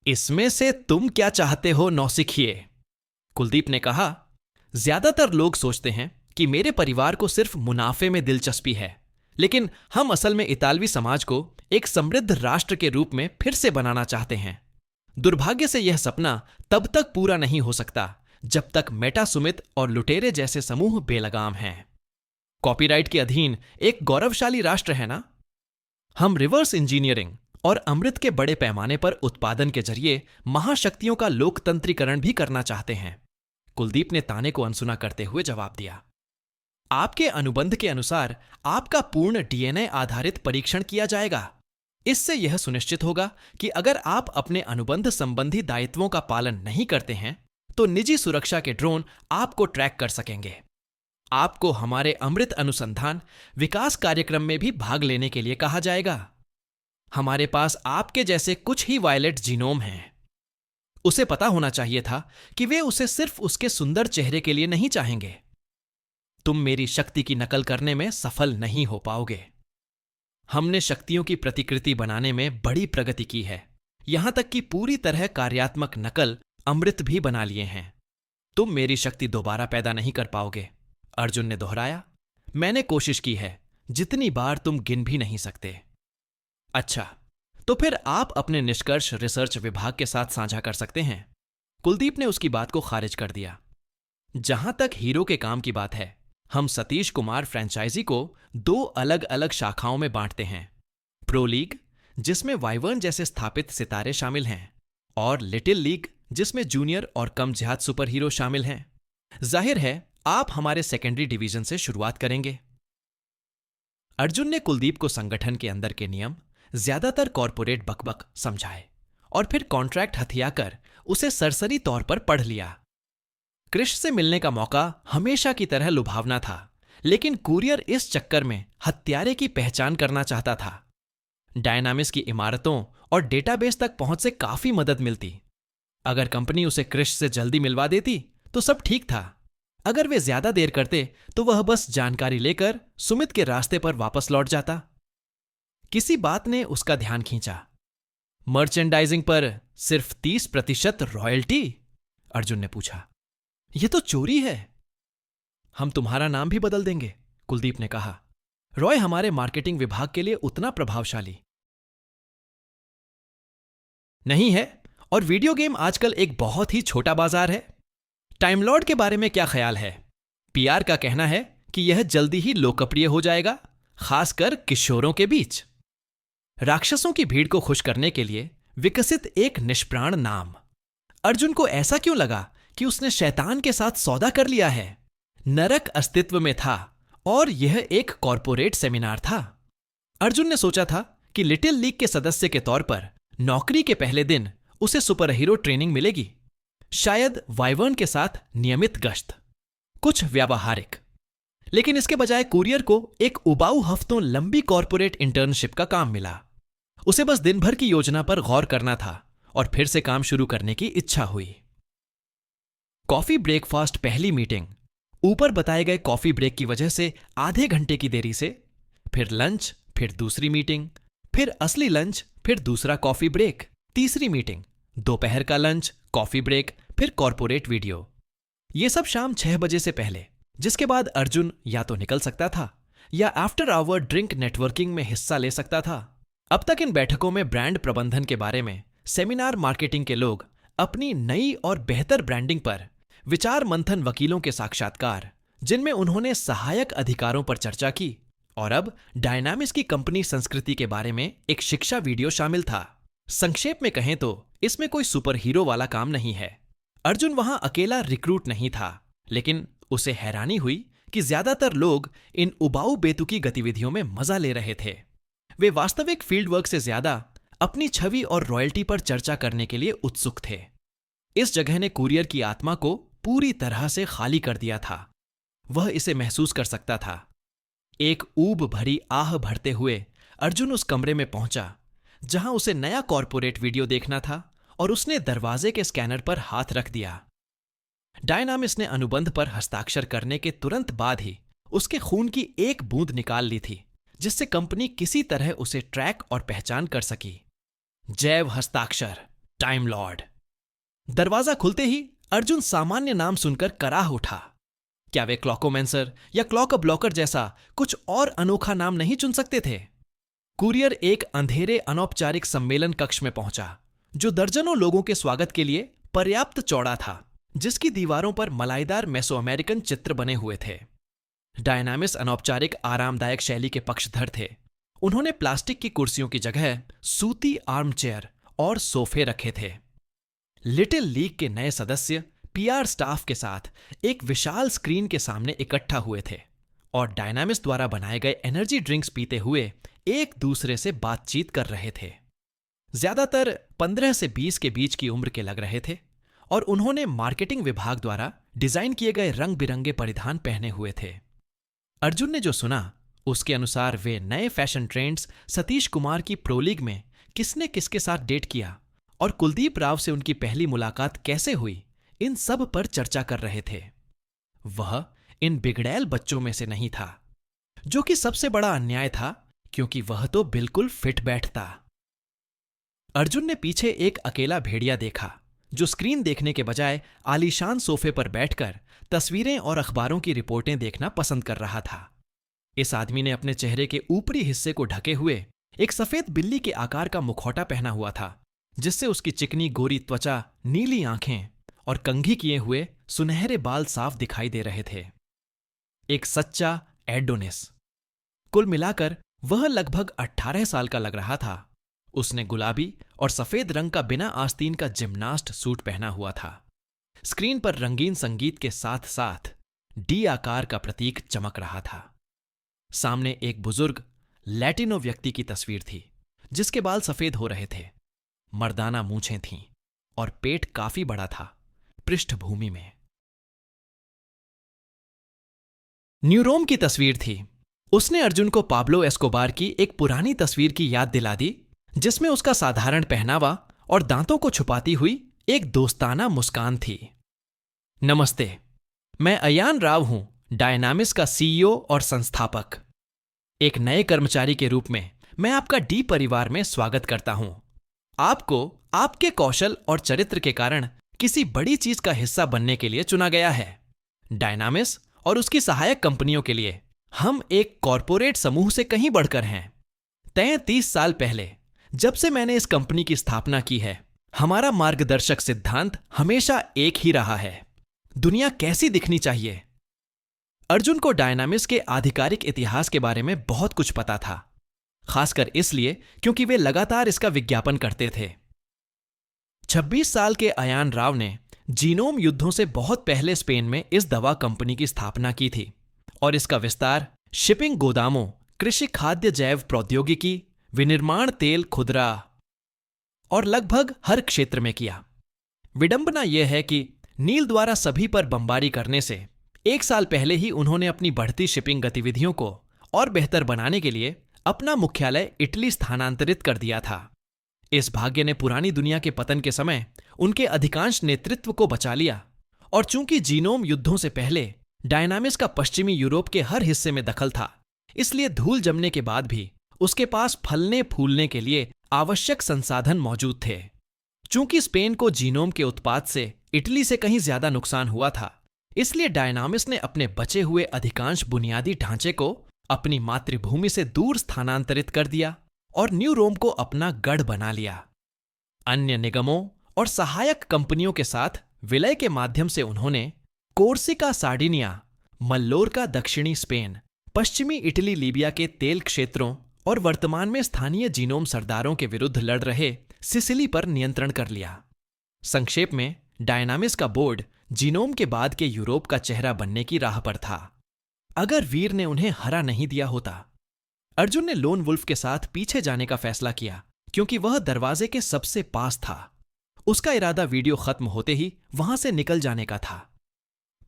इसमें से तुम क्या चाहते हो नौसिखिए? कुलदीप ने कहा। ज्यादातर लोग सोचते हैं कि मेरे परिवार को सिर्फ मुनाफे में दिलचस्पी है, लेकिन हम असल में इतालवी समाज को एक समृद्ध राष्ट्र के रूप में फिर से बनाना चाहते हैं। दुर्भाग्य से यह सपना तब तक पूरा नहीं हो सकता जब तक मेटा सुमित और लुटेरे जैसे समूह बेलगाम हैं। कॉपीराइट के अधीन एक गौरवशाली राष्ट्र है ना? हम रिवर्स इंजीनियरिंग और अमृत के बड़े पैमाने पर उत्पादन के जरिए महाशक्तियों का लोकतंत्रीकरण भी करना चाहते हैं, कुलदीप ने ताने को अनसुना करते हुए जवाब दिया। आपके अनुबंध के अनुसार आपका पूर्ण डीएनए आधारित परीक्षण किया जाएगा। इससे यह सुनिश्चित होगा कि अगर आप अपने अनुबंध संबंधी दायित्वों का पालन नहीं करते हैं तो निजी सुरक्षा के ड्रोन आपको ट्रैक कर सकेंगे। आपको हमारे अमृत अनुसंधान विकास कार्यक्रम में भी भाग लेने के लिए कहा जाएगा। हमारे पास आपके जैसे कुछ ही वायलेट जीनोम हैं। उसे पता होना चाहिए था कि वे उसे सिर्फ उसके सुंदर चेहरे के लिए नहीं चाहेंगे। तुम मेरी शक्ति की नकल करने में सफल नहीं हो पाओगे। हमने शक्तियों की प्रतिकृति बनाने में बड़ी प्रगति की है, यहां तक कि पूरी तरह कार्यात्मक नकल अमृत भी बना लिए हैं। तुम मेरी शक्ति दोबारा पैदा नहीं कर पाओगे, अर्जुन ने दोहराया। मैंने कोशिश की है, जितनी बार तुम गिन भी नहीं सकते। अच्छा, तो फिर आप अपने निष्कर्ष रिसर्च विभाग के साथ साझा कर सकते हैं। कुलदीप ने उसकी बात को खारिज कर दिया। जहां तक हीरो के काम की बात है, हम सतीश कुमार फ्रेंचाइजी को 2 अलग अलग शाखाओं में बांटते हैं। प्रो लीग, जिसमें वाइवर्न जैसे स्थापित सितारे शामिल हैं, और लिटिल लीग, जिसमें जूनियर और कम जिहाद सुपर हीरो शामिल हैं। जाहिर है आप हमारे सेकेंडरी डिवीजन से शुरुआत करेंगे। अर्जुन ने कुलदीप को संगठन के अंदर के नियम, ज्यादातर कॉरपोरेट बकबक समझाए और फिर कॉन्ट्रैक्ट हथियाकर उसे सरसरी तौर पर पढ़ लिया। कृष से मिलने का मौका हमेशा की तरह लुभावना था, लेकिन कुरियर इस चक्कर में हत्यारे की पहचान करना चाहता था। डायनामिक्स की इमारतों और डेटाबेस तक पहुंच से काफी मदद मिलती। अगर कंपनी उसे कृष से जल्दी मिलवा देती तो सब ठीक था। अगर वे ज्यादा देर करते तो वह बस जानकारी लेकर सुमित के रास्ते पर वापस लौट जाता। किसी बात ने उसका ध्यान खींचा। मर्चेंडाइजिंग पर सिर्फ 30% रॉयल्टी? अर्जुन ने पूछा। यह तो चोरी है। हम तुम्हारा नाम भी बदल देंगे, कुलदीप ने कहा। रॉय हमारे मार्केटिंग विभाग के लिए उतना प्रभावशाली नहीं है, और वीडियो गेम आजकल एक बहुत ही छोटा बाजार है। टाइम लॉर्ड के बारे में क्या ख्याल है? पीआर का कहना है कि यह जल्दी ही लोकप्रिय हो जाएगा, खासकर किशोरों के बीच। राक्षसों की भीड़ को खुश करने के लिए विकसित एक निष्प्राण नाम। अर्जुन को ऐसा क्यों लगा कि उसने शैतान के साथ सौदा कर लिया है? नरक अस्तित्व में था और यह एक कॉरपोरेट सेमिनार था। अर्जुन ने सोचा था कि लिटिल लीग के सदस्य के तौर पर नौकरी के पहले दिन उसे सुपर हीरो ट्रेनिंग मिलेगी, शायद वाइवर्न के साथ नियमित गश्त, कुछ व्यावहारिक। लेकिन इसके बजाय कुरियर को एक उबाऊ हफ्तों लंबी कॉरपोरेट इंटर्नशिप का काम मिला। उसे बस दिन भर की योजना पर गौर करना था और फिर से काम शुरू करने की इच्छा हुई। कॉफी ब्रेकफास्ट पहली मीटिंग, ऊपर बताए गए कॉफी ब्रेक की वजह से आधे घंटे की देरी से, फिर लंच, फिर दूसरी मीटिंग, फिर असली लंच, फिर दूसरा कॉफी ब्रेक, तीसरी मीटिंग, दोपहर का लंच, कॉफी ब्रेक, फिर कॉरपोरेट वीडियो। ये सब शाम 6 बजे से पहले, जिसके बाद अर्जुन या तो निकल सकता था या आफ्टर आवर ड्रिंक नेटवर्किंग में हिस्सा ले सकता था। अब तक इन बैठकों में ब्रांड प्रबंधन के बारे में, सेमिनार मार्केटिंग के लोग, अपनी नई और बेहतर ब्रांडिंग पर विचार मंथन, वकीलों के साक्षात्कार जिनमें उन्होंने सहायक अधिकारों पर चर्चा की, और अब डायनामिक्स की कंपनी संस्कृति के बारे में एक शिक्षा वीडियो शामिल था। संक्षेप में कहें तो इसमें कोई सुपर हीरो वाला काम नहीं है। अर्जुन वहां अकेला रिक्रूट नहीं था, लेकिन उसे हैरानी हुई कि ज्यादातर लोग इन उबाऊ बेतुकी गतिविधियों में मजा ले रहे थे। वे वास्तविक फील्ड वर्क से ज्यादा अपनी छवि और रॉयल्टी पर चर्चा करने के लिए उत्सुक थे। इस जगह ने कुरियर की आत्मा को पूरी तरह से खाली कर दिया था। वह इसे महसूस कर सकता था। एक ऊब भरी आह भरते हुए अर्जुन उस कमरे में पहुंचा जहां उसे नया कॉरपोरेट वीडियो देखना था, और उसने दरवाजे के स्कैनर पर हाथ रख दिया। डायनामिक्स ने अनुबंध पर हस्ताक्षर करने के तुरंत बाद ही उसके खून की एक बूंद निकाल ली थी, जिससे कंपनी किसी तरह उसे ट्रैक और पहचान कर सकी। जैव हस्ताक्षर, टाइम लॉर्ड। दरवाजा खुलते ही अर्जुन सामान्य नाम सुनकर कराह उठा। क्या वे क्लॉकोमेंसर या क्लॉक ब्लॉकर जैसा कुछ और अनोखा नाम नहीं चुन सकते थे? कुरियर एक अंधेरे अनौपचारिक सम्मेलन कक्ष में पहुंचा, जो दर्जनों लोगों के स्वागत के लिए पर्याप्त चौड़ा था, जिसकी दीवारों पर मलाईदार मेसो अमेरिकन चित्र बने हुए थे। डायनामिक्स अनौपचारिक आरामदायक शैली के पक्षधर थे। उन्होंने प्लास्टिक की कुर्सियों की जगह सूती आर्म चेयर और सोफे रखे थे। लिटिल लीग के नए सदस्य पीआर स्टाफ के साथ एक विशाल स्क्रीन के सामने इकट्ठा हुए थे और डायनामिक्स द्वारा बनाए गए एनर्जी ड्रिंक्स पीते हुए एक दूसरे से बातचीत कर रहे थे। ज्यादातर 15 से 20 के बीच की उम्र के लग रहे थे और उन्होंने मार्केटिंग विभाग द्वारा डिजाइन किए गए रंग बिरंगे परिधान पहने हुए थे। अर्जुन ने जो सुना उसके अनुसार वे नए फैशन ट्रेंड्स, सतीश कुमार की प्रो लीग में किसने किसके साथ डेट किया और कुलदीप राव से उनकी पहली मुलाकात कैसे हुई, इन सब पर चर्चा कर रहे थे। वह इन बिगड़ैल बच्चों में से नहीं था, जो कि सबसे बड़ा अन्याय था, क्योंकि वह तो बिल्कुल फिट बैठता। अर्जुन ने पीछे एक अकेला भेड़िया देखा, जो स्क्रीन देखने के बजाय आलीशान सोफे पर बैठकर तस्वीरें और अखबारों की रिपोर्टें देखना पसंद कर रहा था। इस आदमी ने अपने चेहरे के ऊपरी हिस्से को ढके हुए एक सफेद बिल्ली के आकार का मुखौटा पहना हुआ था, जिससे उसकी चिकनी गोरी त्वचा, नीली आंखें और कंघी किए हुए सुनहरे बाल साफ दिखाई दे रहे थे। एक सच्चा एडोनिस। कुल मिलाकर वह लगभग 18 साल का लग रहा था। उसने गुलाबी और सफेद रंग का बिना आस्तीन का जिम्नास्ट सूट पहना हुआ था। स्क्रीन पर रंगीन संगीत के साथ साथ डी आकार का प्रतीक चमक रहा था। सामने एक बुजुर्ग लैटिनो व्यक्ति की तस्वीर थी, जिसके बाल सफेद हो रहे थे, मर्दाना मूंछें थीं और पेट काफी बड़ा था पृष्ठभूमि में। न्यूरोम की तस्वीर थी। उसने अर्जुन को पाब्लो एस्कोबार की एक पुरानी तस्वीर की याद दिला दी, जिसमें उसका साधारण पहनावा और दांतों को छुपाती हुई एक दोस्ताना मुस्कान थी। नमस्ते, मैं अयान राव हूं, डायनामिस का सीईओ और संस्थापक। एक नए कर्मचारी के रूप में मैं आपका डी परिवार में स्वागत करता हूं। आपको आपके कौशल और चरित्र के कारण किसी बड़ी चीज का हिस्सा बनने के लिए चुना गया है। डायनामिस और उसकी सहायक कंपनियों के लिए हम एक कॉरपोरेट समूह से कहीं बढ़कर हैं। 33 साल पहले जब से मैंने इस कंपनी की स्थापना की है, हमारा मार्गदर्शक सिद्धांत हमेशा एक ही रहा है: दुनिया कैसी दिखनी चाहिए। अर्जुन को डायनामिस के आधिकारिक इतिहास के बारे में बहुत कुछ पता था, खासकर इसलिए क्योंकि वे लगातार इसका विज्ञापन करते थे। 26 साल के अयान राव ने जीनोम युद्धों से बहुत पहले स्पेन में इस दवा कंपनी की स्थापना की थी और इसका विस्तार शिपिंग गोदामों, कृषि खाद्य जैव प्रौद्योगिकी, विनिर्माण तेल, खुदरा और लगभग हर क्षेत्र में किया। विडंबना यह है कि नील द्वारा सभी पर बमबारी करने से 1 साल पहले ही उन्होंने अपनी बढ़ती शिपिंग गतिविधियों को और बेहतर बनाने के लिए अपना मुख्यालय इटली स्थानांतरित कर दिया था। इस भाग्य ने पुरानी दुनिया के पतन के समय उनके अधिकांश नेतृत्व को बचा लिया, और चूंकि जीनोम युद्धों से पहले डायनामिस का पश्चिमी यूरोप के हर हिस्से में दखल था, इसलिए धूल जमने के बाद भी उसके पास फलने फूलने के लिए आवश्यक संसाधन मौजूद थे। चूंकि स्पेन को जीनोम के उत्पाद से इटली से कहीं ज्यादा नुकसान हुआ था, इसलिए डायनामिस ने अपने बचे हुए अधिकांश बुनियादी ढांचे को अपनी मातृभूमि से दूर स्थानांतरित कर दिया और न्यू रोम को अपना गढ़ बना लिया। अन्य निगमों और सहायक कंपनियों के साथ विलय के माध्यम से उन्होंने कोर्सिका, सार्डिनिया, मल्लोर्का, दक्षिणी स्पेन, पश्चिमी इटली, लीबिया के तेल क्षेत्रों और वर्तमान में स्थानीय जीनोम सरदारों के विरुद्ध लड़ रहे सिसिली पर नियंत्रण कर लिया। संक्षेप में, डायनामिस का बोर्ड जीनोम के बाद के यूरोप का चेहरा बनने की राह पर था। अगर वीर ने उन्हें हरा नहीं दिया होता। अर्जुन ने लोन वुल्फ के साथ पीछे जाने का फैसला किया, क्योंकि वह दरवाजे के सबसे पास था। उसका इरादा वीडियो खत्म होते ही वहां से निकल जाने का था।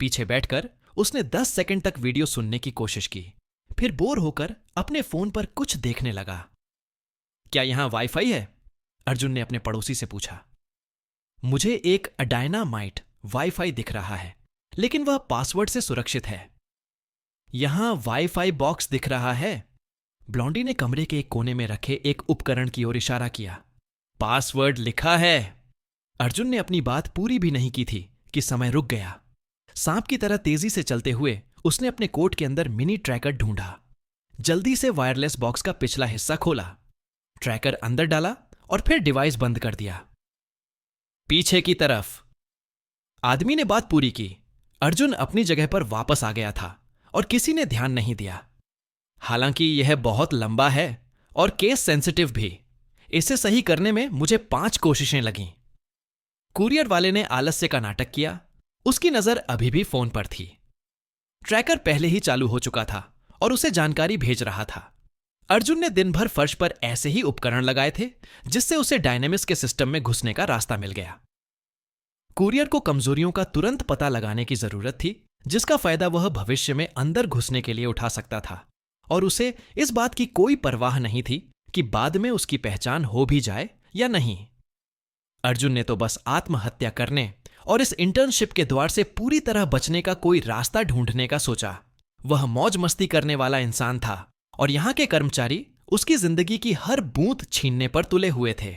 पीछे बैठकर उसने 10 सेकंड तक वीडियो सुनने की कोशिश की, फिर बोर होकर अपने फोन पर कुछ देखने लगा। क्या यहां वाईफाई है? अर्जुन ने अपने पड़ोसी से पूछा। मुझे एक डायनामाइट वाईफाई दिख रहा है, लेकिन वह पासवर्ड से सुरक्षित है। यहां वाईफाई बॉक्स दिख रहा है। ब्लॉन्डी ने कमरे के एक कोने में रखे एक उपकरण की ओर इशारा किया। पासवर्ड लिखा है। अर्जुन ने अपनी बात पूरी भी नहीं की थी कि समय रुक गया। सांप की तरह तेजी से चलते हुए उसने अपने कोट के अंदर मिनी ट्रैकर ढूंढा। जल्दी से वायरलेस बॉक्स का पिछला हिस्सा खोला, ट्रैकर अंदर डाला और फिर डिवाइस बंद कर दिया। पीछे की तरफ। आदमी ने बात पूरी की। अर्जुन अपनी जगह पर वापस आ गया था और किसी ने ध्यान नहीं दिया। हालांकि यह बहुत लंबा है और केस सेंसिटिव भी। इसे सही करने में मुझे 5 कोशिशें लगीं। कुरियर वाले ने आलस्य का नाटक किया। उसकी नजर अभी भी फोन पर थी। ट्रैकर पहले ही चालू हो चुका था और उसे जानकारी भेज रहा था। अर्जुन ने दिन भर फर्श पर ऐसे ही उपकरण लगाए थे, जिससे उसे डायनेमिस के सिस्टम में घुसने का रास्ता मिल गया। कुरियर को कमजोरियों का तुरंत पता लगाने की जरूरत थी, जिसका फायदा वह भविष्य में अंदर घुसने के लिए उठा सकता था और उसे इस बात की कोई परवाह नहीं थी कि बाद में उसकी पहचान हो भी जाए या नहीं। अर्जुन ने तो बस आत्महत्या करने और इस इंटर्नशिप के द्वार से पूरी तरह बचने का कोई रास्ता ढूंढने का सोचा। वह मौज मस्ती करने वाला इंसान था और यहां के कर्मचारी उसकी जिंदगी की हर बूंद छीनने पर तुले हुए थे।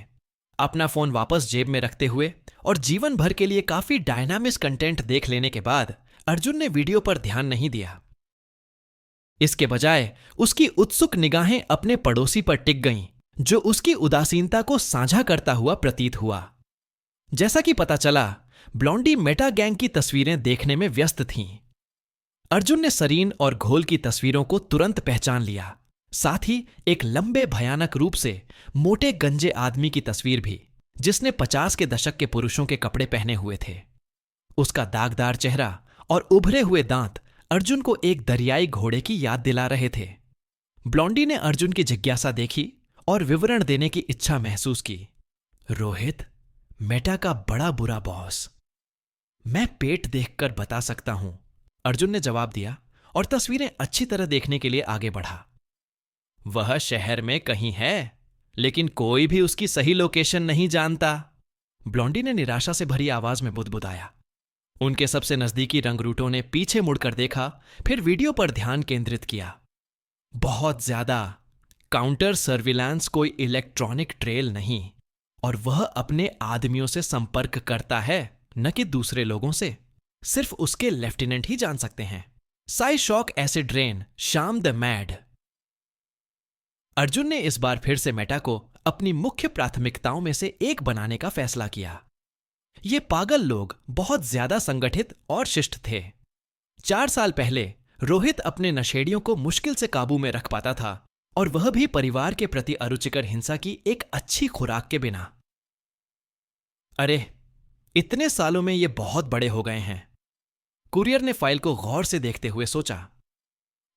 अपना फोन वापस जेब में रखते हुए और जीवन भर के लिए काफी डायनामिक कंटेंट देख लेने के बाद अर्जुन ने वीडियो पर ध्यान नहीं दिया। इसके बजाय उसकी उत्सुक निगाहें अपने पड़ोसी पर टिक गईं, जो उसकी उदासीनता को साझा करता हुआ प्रतीत हुआ। जैसा कि पता चला, ब्लॉन्डी मेटा गैंग की तस्वीरें देखने में व्यस्त थीं। अर्जुन ने सरीन और घोल की तस्वीरों को तुरंत पहचान लिया, साथ ही एक लंबे भयानक रूप से मोटे गंजे आदमी की तस्वीर भी, जिसने 50 के दशक के पुरुषों के कपड़े पहने हुए थे। उसका दागदार चेहरा और उभरे हुए दांत अर्जुन को एक दरियाई घोड़े की याद दिला रहे थे। ब्लॉन्डी ने अर्जुन की जिज्ञासा देखी और विवरण देने की इच्छा महसूस की। रोहित, मेटा का बड़ा बुरा बॉस। मैं पेट देखकर बता सकता हूं, अर्जुन ने जवाब दिया और तस्वीरें अच्छी तरह देखने के लिए आगे बढ़ा। वह शहर में कहीं है, लेकिन कोई भी उसकी सही लोकेशन नहीं जानता, ब्लॉन्डी ने निराशा से भरी आवाज में बुदबुदाया। उनके सबसे नजदीकी रंगरूटों ने पीछे मुड़कर देखा, फिर वीडियो पर ध्यान केंद्रित किया। बहुत ज्यादा काउंटर सर्विलांस कोई इलेक्ट्रॉनिक ट्रेल नहीं, और वह अपने आदमियों से संपर्क करता है, न कि दूसरे लोगों से। सिर्फ उसके लेफ्टिनेंट ही जान सकते हैं। साई शॉक एसिड रेन, शाम द मैड। अर्जुन ने इस बार फिर से मेटा को अपनी मुख्य प्राथमिकताओं में से एक बनाने का फैसला किया। ये पागल लोग बहुत ज्यादा संगठित और शिष्ट थे। 4 साल पहले रोहित अपने नशेड़ियों को मुश्किल से काबू में रख पाता था, और वह भी परिवार के प्रति अरुचिकर हिंसा की एक अच्छी खुराक के बिना। अरे, इतने सालों में ये बहुत बड़े हो गए हैं, कुरियर ने फाइल को गौर से देखते हुए सोचा।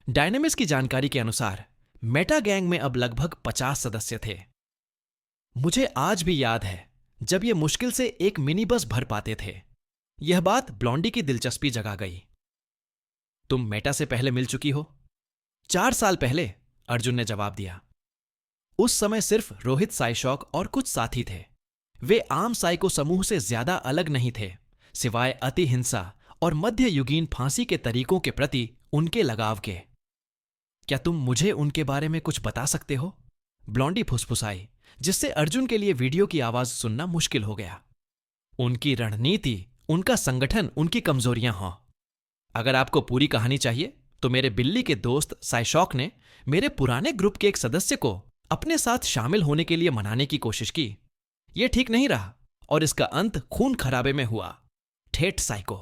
डायनेमिक्स की जानकारी के अनुसार मेटा गैंग में अब लगभग 50 सदस्य थे। मुझे आज भी याद है जब ये मुश्किल से एक मिनी बस भर पाते थे। यह बात ब्लॉन्डी की दिलचस्पी जगा गई। तुम मेटा से पहले मिल चुकी हो? 4 साल पहले, अर्जुन ने जवाब दिया। उस समय सिर्फ रोहित साइशॉक और कुछ साथी थे। वे आम साइको समूह से ज्यादा अलग नहीं थे, सिवाय अति हिंसा और मध्ययुगीन फांसी के तरीकों के प्रति उनके लगाव के। क्या तुम मुझे उनके बारे में कुछ बता सकते हो? ब्लॉन्डी फुसफुसाई, जिससे अर्जुन के लिए वीडियो की आवाज सुनना मुश्किल हो गया। उनकी रणनीति, उनका संगठन, उनकी कमजोरियां हों। अगर आपको पूरी कहानी चाहिए तो मेरे बिल्ली के दोस्त साइशॉक ने मेरे पुराने ग्रुप के एक सदस्य को अपने साथ शामिल होने के लिए मनाने की कोशिश की। यह ठीक नहीं रहा और इसका अंत खून खराबे में हुआ। ठेठ साइको।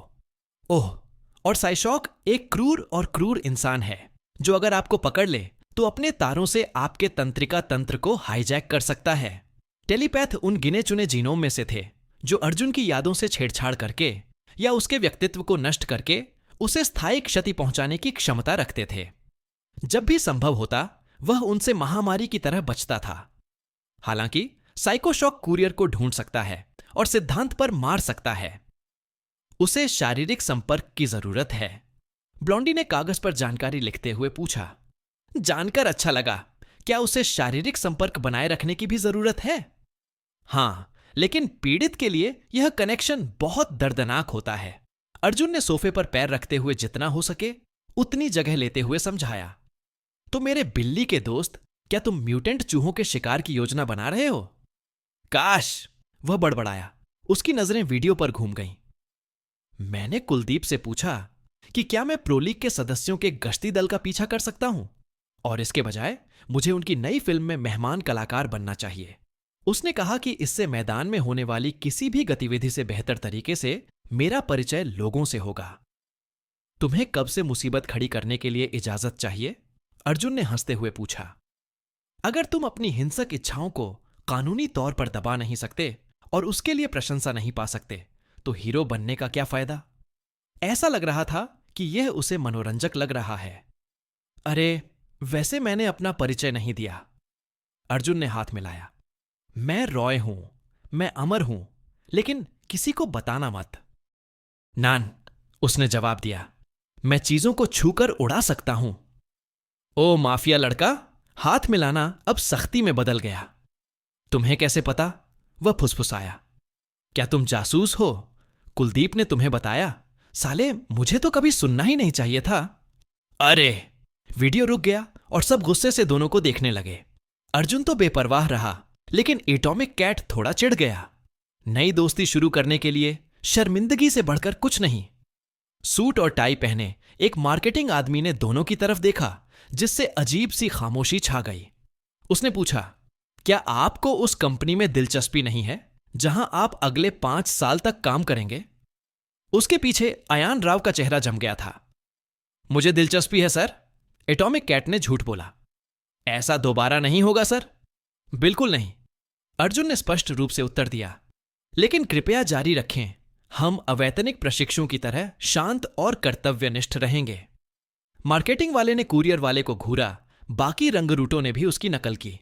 ओह, और साइशॉक एक क्रूर और क्रूर इंसान है, जो अगर आपको पकड़ ले तो अपने तारों से आपके तंत्रिका तंत्र को हाईजैक कर सकता है। टेलीपैथ उन गिने चुने जीनोम में से थे जो अर्जुन की यादों से छेड़छाड़ करके या उसके व्यक्तित्व को नष्ट करके उसे स्थायी क्षति पहुंचाने की क्षमता रखते थे। जब भी संभव होता, वह उनसे महामारी की तरह बचता था। हालांकि साइकोशॉक कुरियर को ढूंढ सकता है और सिद्धांत पर मार सकता है। उसे शारीरिक संपर्क की जरूरत है। ब्लॉन्डी ने कागज पर जानकारी लिखते हुए पूछा। जानकर अच्छा लगा। क्या उसे शारीरिक संपर्क बनाए रखने की भी जरूरत है? हां, लेकिन पीड़ित के लिए यह कनेक्शन बहुत दर्दनाक होता है। अर्जुन ने सोफे पर पैर रखते हुए जितना हो सके उतनी जगह लेते हुए समझाया। तो मेरे बिल्ली के दोस्त, क्या तुम म्यूटेंट चूहों के शिकार की योजना बना रहे हो? काश, वह बड़बड़ाया। उसकी नजरें वीडियो पर घूम गईं। मैंने कुलदीप से पूछा कि क्या मैं प्रोलीग के सदस्यों के गश्ती दल का पीछा कर सकता हूं, और इसके बजाय मुझे उनकी नई फिल्म में मेहमान कलाकार बनना चाहिए। उसने कहा कि इससे मैदान में होने वाली किसी भी गतिविधि से बेहतर तरीके से मेरा परिचय लोगों से होगा। तुम्हें कब से मुसीबत खड़ी करने के लिए इजाजत चाहिए? अर्जुन ने हंसते हुए पूछा। अगर तुम अपनी हिंसक इच्छाओं को कानूनी तौर पर दबा नहीं सकते और उसके लिए प्रशंसा नहीं पा सकते, तो हीरो बनने का क्या फायदा? ऐसा लग रहा था कि यह उसे मनोरंजक लग रहा है। अरे, वैसे मैंने अपना परिचय नहीं दिया। अर्जुन ने हाथ मिलाया। मैं रॉय हूं, मैं अमर हूं, लेकिन किसी को बताना मत। नान, उसने जवाब दिया। मैं चीजों को छूकर उड़ा सकता हूं। ओ माफिया लड़का, हाथ मिलाना अब सख्ती में बदल गया। तुम्हें कैसे पता? वह फुसफुसाया। क्या तुम जासूस हो? कुलदीप ने तुम्हें बताया? साले, मुझे तो कभी सुनना ही नहीं चाहिए था। अरे! वीडियो रुक गया और सब गुस्से से दोनों को देखने लगे। अर्जुन तो बेपरवाह रहा, लेकिन एटॉमिक कैट थोड़ा चिढ़ गया। नई दोस्ती शुरू करने के लिए शर्मिंदगी से बढ़कर कुछ नहीं। सूट और टाई पहने एक मार्केटिंग आदमी ने दोनों की तरफ देखा, जिससे अजीब सी खामोशी छा गई। उसने पूछा, क्या आपको उस कंपनी में दिलचस्पी नहीं है जहां आप अगले 5 साल तक काम करेंगे? उसके पीछे अयान राव का चेहरा जम गया था। मुझे दिलचस्पी है सर, एटॉमिक कैट ने झूठ बोला। ऐसा दोबारा नहीं होगा सर। बिल्कुल नहीं, अर्जुन ने स्पष्ट रूप से उत्तर दिया। लेकिन कृपया जारी रखें, हम अवैतनिक प्रशिक्षुओं की तरह शांत और कर्तव्यनिष्ठ रहेंगे। मार्केटिंग वाले ने कुरियर वाले को घूरा, बाकी रंगरूटों ने भी उसकी नकल की।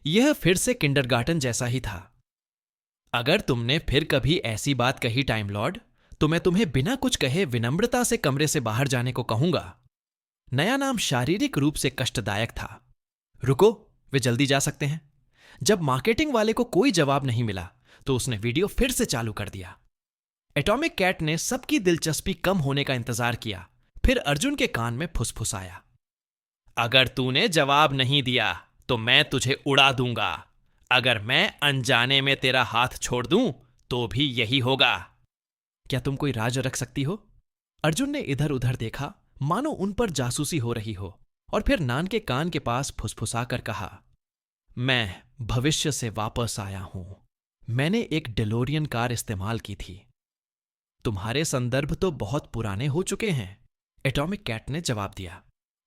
यह फिर से किंडरगार्टन जैसा ही था। अगर तुमने फिर कभी ऐसी बात कही टाइम लॉर्ड, तो मैं तुम्हें बिना कुछ कहे विनम्रता से कमरे से बाहर जाने को कहूंगा। नया नाम शारीरिक रूप से कष्टदायक था। रुको, वे जल्दी जा सकते हैं। जब मार्केटिंग वाले को कोई जवाब नहीं मिला, तो उसने वीडियो फिर से चालू कर दिया। एटॉमिक कैट ने सबकी दिलचस्पी कम होने का इंतजार किया, फिर अर्जुन के कान में फुसफुसाया। अगर तूने जवाब नहीं दिया तो मैं तुझे उड़ा दूंगा। अगर मैं अनजाने में तेरा हाथ छोड़ दूं तो भी यही होगा। क्या तुम कोई राज रख सकती हो? अर्जुन ने इधर उधर देखा, मानो उन पर जासूसी हो रही हो, और फिर नान के कान के पास फुसफुसाकर कहा, मैं भविष्य से वापस आया हूं। मैंने एक डेलोरियन कार इस्तेमाल की थी। तुम्हारे संदर्भ तो बहुत पुराने हो चुके हैं, एटॉमिक कैट ने जवाब दिया।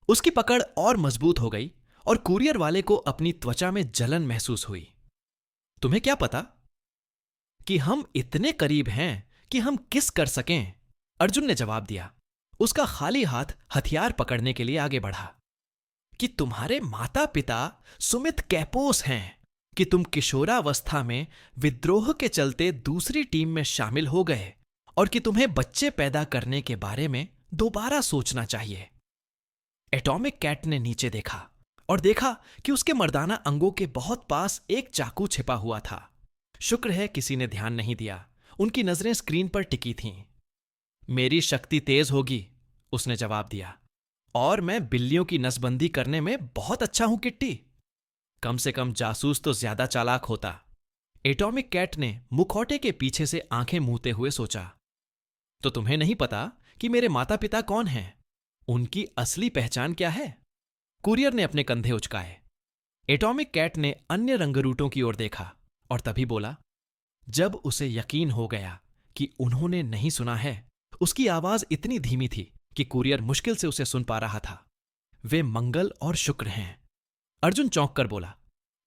उसकी पकड़ और मजबूत हो गई और कुरियर वाले को अपनी त्वचा में जलन महसूस हुई। तुम्हें क्या पता कि हम इतने करीब हैं कि हम किस कर सकें? अर्जुन ने जवाब दिया। उसका खाली हाथ हथियार पकड़ने के लिए आगे बढ़ा। कि तुम्हारे माता पिता सुमित कैपोस हैं, कि तुम किशोरावस्था में विद्रोह के चलते दूसरी टीम में शामिल हो गए, और कि तुम्हें बच्चे पैदा करने के बारे में दोबारा सोचना चाहिए। एटॉमिक कैट ने नीचे देखा और देखा कि उसके मर्दाना अंगों के बहुत पास एक चाकू छिपा हुआ था। शुक्र है किसी ने ध्यान नहीं दिया। उनकी नजरें स्क्रीन पर टिकी थीं। मेरी शक्ति तेज होगी, उसने जवाब दिया, और मैं बिल्लियों की नसबंदी करने में बहुत अच्छा हूं किट्टी। कम से कम जासूस तो ज्यादा चालाक होता। एटॉमिक कैट ने मुखौटे के पीछे से आंखें मूते हुए सोचा। तो तुम्हें नहीं पता कि मेरे माता पिता कौन हैं? उनकी असली पहचान क्या है? कुरियर ने अपने कंधे उचकाए। एटॉमिक कैट ने अन्य रंगरूटों की ओर देखा और तभी बोला। जब उसे यकीन हो गया कि उन्होंने नहीं सुना है, उसकी आवाज इतनी धीमी थी कि कुरियर मुश्किल से उसे सुन पा रहा था। वे मंगल और शुक्र हैं। अर्जुन चौंक कर बोला,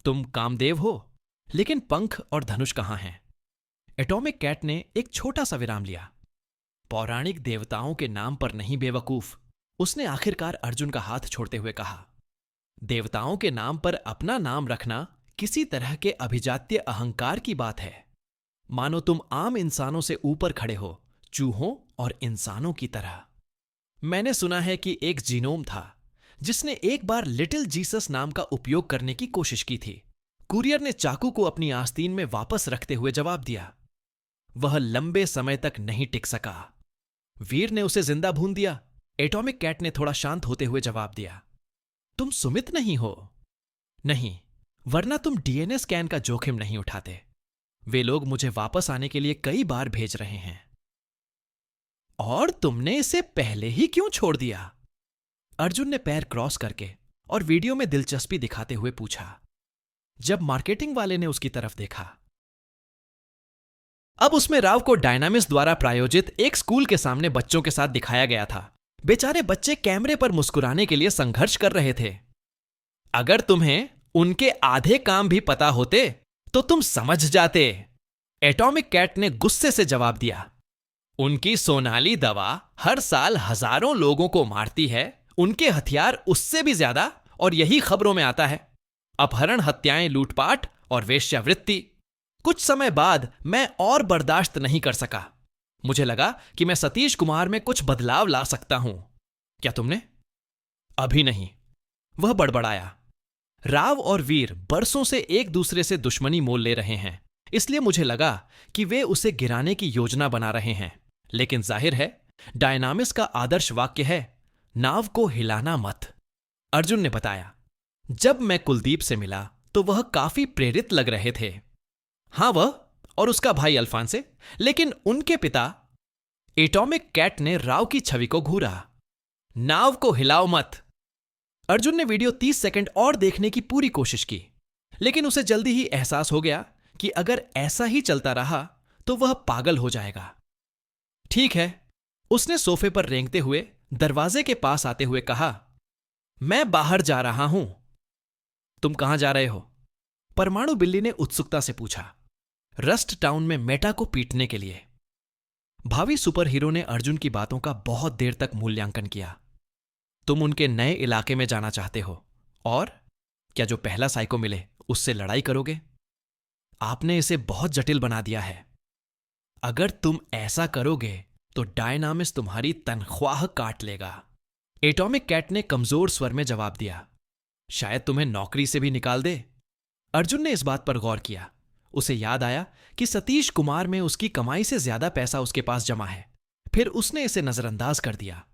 तुम कामदेव हो, लेकिन पंख और धनुष कहां हैं? एटॉमिक कैट ने एक छोटा सा विराम लिया। पौराणिक देवताओं के नाम पर नहीं बेवकूफ, उसने आखिरकार अर्जुन का हाथ छोड़ते हुए कहा। देवताओं के नाम पर अपना नाम रखना किसी तरह के अभिजात्य अहंकार की बात है। मानो तुम आम इंसानों से ऊपर खड़े हो, चूहों और इंसानों की तरह। मैंने सुना है कि एक जीनोम था जिसने एक बार लिटिल जीसस नाम का उपयोग करने की कोशिश की थी। कुरियर ने चाकू को अपनी आस्तीन में वापस रखते हुए जवाब दिया। वह लंबे समय तक नहीं टिक सका। वीर ने उसे जिंदा भून दिया। एटॉमिक कैट ने थोड़ा शांत होते हुए जवाब दिया। तुम सुमित नहीं हो? नहीं, वरना तुम डीएनए स्कैन का जोखिम नहीं उठाते। वे लोग मुझे वापस आने के लिए कई बार भेज रहे हैं। और तुमने इसे पहले ही क्यों छोड़ दिया? अर्जुन ने पैर क्रॉस करके और वीडियो में दिलचस्पी दिखाते हुए पूछा। जब मार्केटिंग वाले ने उसकी तरफ देखा। अब उसमें राव को डायनामिक्स द्वारा प्रायोजित एक स्कूल के सामने बच्चों के साथ दिखाया गया था। बेचारे बच्चे कैमरे पर मुस्कुराने के लिए संघर्ष कर रहे थे। अगर तुम्हें उनके आधे काम भी पता होते तो तुम समझ जाते, एटॉमिक कैट ने गुस्से से जवाब दिया। उनकी सोनाली दवा हर साल हजारों लोगों को मारती है, उनके हथियार उससे भी ज्यादा, और यही खबरों में आता है। अपहरण, हत्याएं, लूटपाट और वेश्यावृत्ति। कुछ समय बाद मैं और बर्दाश्त नहीं कर सका। मुझे लगा कि मैं सतीश कुमार में कुछ बदलाव ला सकता हूं। क्या तुमने? अभी नहीं। वह बड़बड़ाया, राव और वीर बरसों से एक दूसरे से दुश्मनी मोल ले रहे हैं, इसलिए मुझे लगा कि वे उसे गिराने की योजना बना रहे हैं। लेकिन जाहिर है डायनामिस का आदर्श वाक्य है, नाव को हिलाना मत। अर्जुन ने बताया, जब मैं कुलदीप से मिला तो वह काफी प्रेरित लग रहे थे। हां, वह और उसका भाई अल्फांसे, लेकिन उनके पिता एटॉमिक कैट ने राव की छवि को घूरा। नाव को हिलाओ मत। अर्जुन ने वीडियो 30 सेकंड और देखने की पूरी कोशिश की, लेकिन उसे जल्दी ही एहसास हो गया कि अगर ऐसा ही चलता रहा तो वह पागल हो जाएगा। ठीक है, उसने सोफे पर रेंगते हुए दरवाजे के पास आते हुए कहा, मैं बाहर जा रहा हूं। तुम कहां जा रहे हो? परमाणु बिल्ली ने उत्सुकता से पूछा। रस्ट टाउन में मेटा को पीटने के लिए। भावी सुपर हीरो ने अर्जुन की बातों का बहुत देर तक मूल्यांकन किया। तुम उनके नए इलाके में जाना चाहते हो, और क्या जो पहला साइको मिले उससे लड़ाई करोगे? आपने इसे बहुत जटिल बना दिया है। अगर तुम ऐसा करोगे तो डायनामिस तुम्हारी तनख्वाह काट लेगा। एटॉमिक कैट ने कमजोर स्वर में जवाब दिया। शायद तुम्हें नौकरी से भी निकाल दे। अर्जुन ने इस बात पर गौर किया। उसे याद आया कि सतीश कुमार में उसकी कमाई से ज्यादा पैसा उसके पास जमा है। फिर उसने इसे नजरअंदाज कर दिया।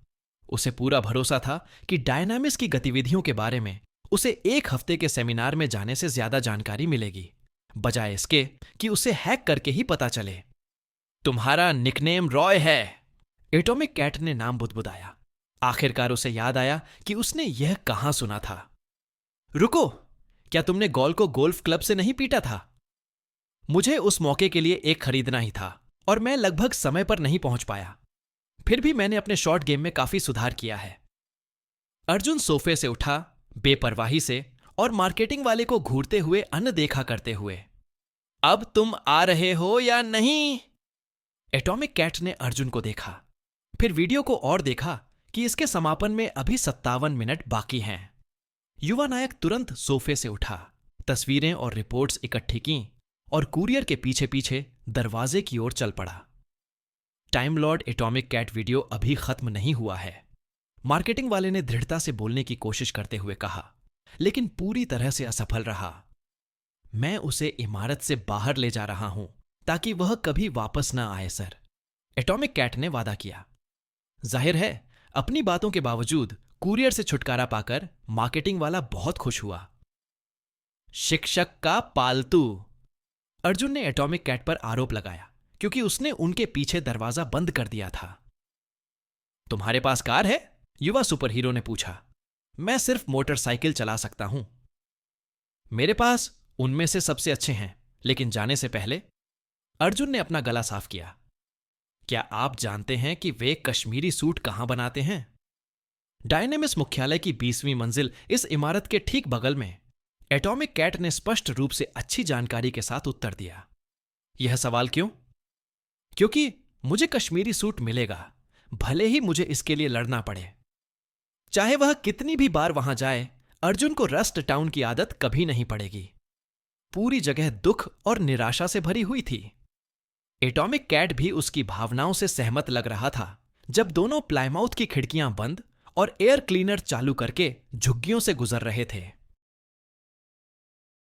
उसे पूरा भरोसा था कि डायनामिस की गतिविधियों के बारे में उसे एक हफ्ते के सेमिनार में जाने से ज्यादा जानकारी मिलेगी, बजाय इसके कि उसे हैक करके ही पता चले। तुम्हारा निकनेम रॉय है, एटॉमिक कैट ने नाम बुदबुदाया। आखिरकार उसे याद आया कि उसने यह कहां सुना था। रुको, क्या तुमने गॉल को गोल्फ क्लब से नहीं पीटा था? मुझे उस मौके के लिए एक खरीदना ही था और मैं लगभग समय पर नहीं पहुंच पाया। फिर भी मैंने अपने शॉर्ट गेम में काफी सुधार किया है। अर्जुन सोफे से उठा, बेपरवाही से, और मार्केटिंग वाले को घूरते हुए अनदेखा करते हुए। अब तुम आ रहे हो या नहीं? एटॉमिक कैट ने अर्जुन को देखा, फिर वीडियो को और देखा कि इसके समापन में अभी 57 मिनट बाकी हैं। युवा नायक तुरंत सोफे से उठा, तस्वीरें और रिपोर्ट्स इकट्ठी की और कुरियर के पीछे पीछे दरवाजे की ओर चल पड़ा। Time lord atomic cat video अभी खत्म नहीं हुआ है, मार्केटिंग वाले ने दृढ़ता से बोलने की कोशिश करते हुए कहा, लेकिन पूरी तरह से असफल रहा। मैं उसे इमारत से बाहर ले जा रहा हूं ताकि वह कभी वापस न आए सर, एटॉमिक कैट ने वादा किया। जाहिर है अपनी बातों के बावजूद कुरियर से छुटकारा पाकर मार्केटिंग वाला बहुत खुश हुआ। शिक्षक का पालतू, अर्जुन ने एटॉमिक कैट पर आरोप लगाया, क्योंकि उसने उनके पीछे दरवाजा बंद कर दिया था। तुम्हारे पास कार है? युवा सुपर हीरो ने पूछा। मैं सिर्फ मोटरसाइकिल चला सकता हूं। मेरे पास उनमें से सबसे अच्छे हैं, लेकिन जाने से पहले अर्जुन ने अपना गला साफ किया। क्या आप जानते हैं कि वे कश्मीरी सूट कहां बनाते हैं? डायनेमिस मुख्यालय की 20वीं मंजिल इस इमारत के ठीक बगल में, एटॉमिक कैट ने स्पष्ट रूप से अच्छी जानकारी के साथ उत्तर दिया। यह सवाल क्यों? क्योंकि मुझे कश्मीरी सूट मिलेगा, भले ही मुझे इसके लिए लड़ना पड़े। चाहे वह कितनी भी बार वहां जाए, अर्जुन को रस्ट टाउन की आदत कभी नहीं पड़ेगी। पूरी जगह दुख और निराशा से भरी हुई थी। एटॉमिक कैट भी उसकी भावनाओं से सहमत लग रहा था जब दोनों प्लाईमाउथ की खिड़कियां बंद और एयर क्लीनर चालू करके झुग्गियों से गुजर रहे थे।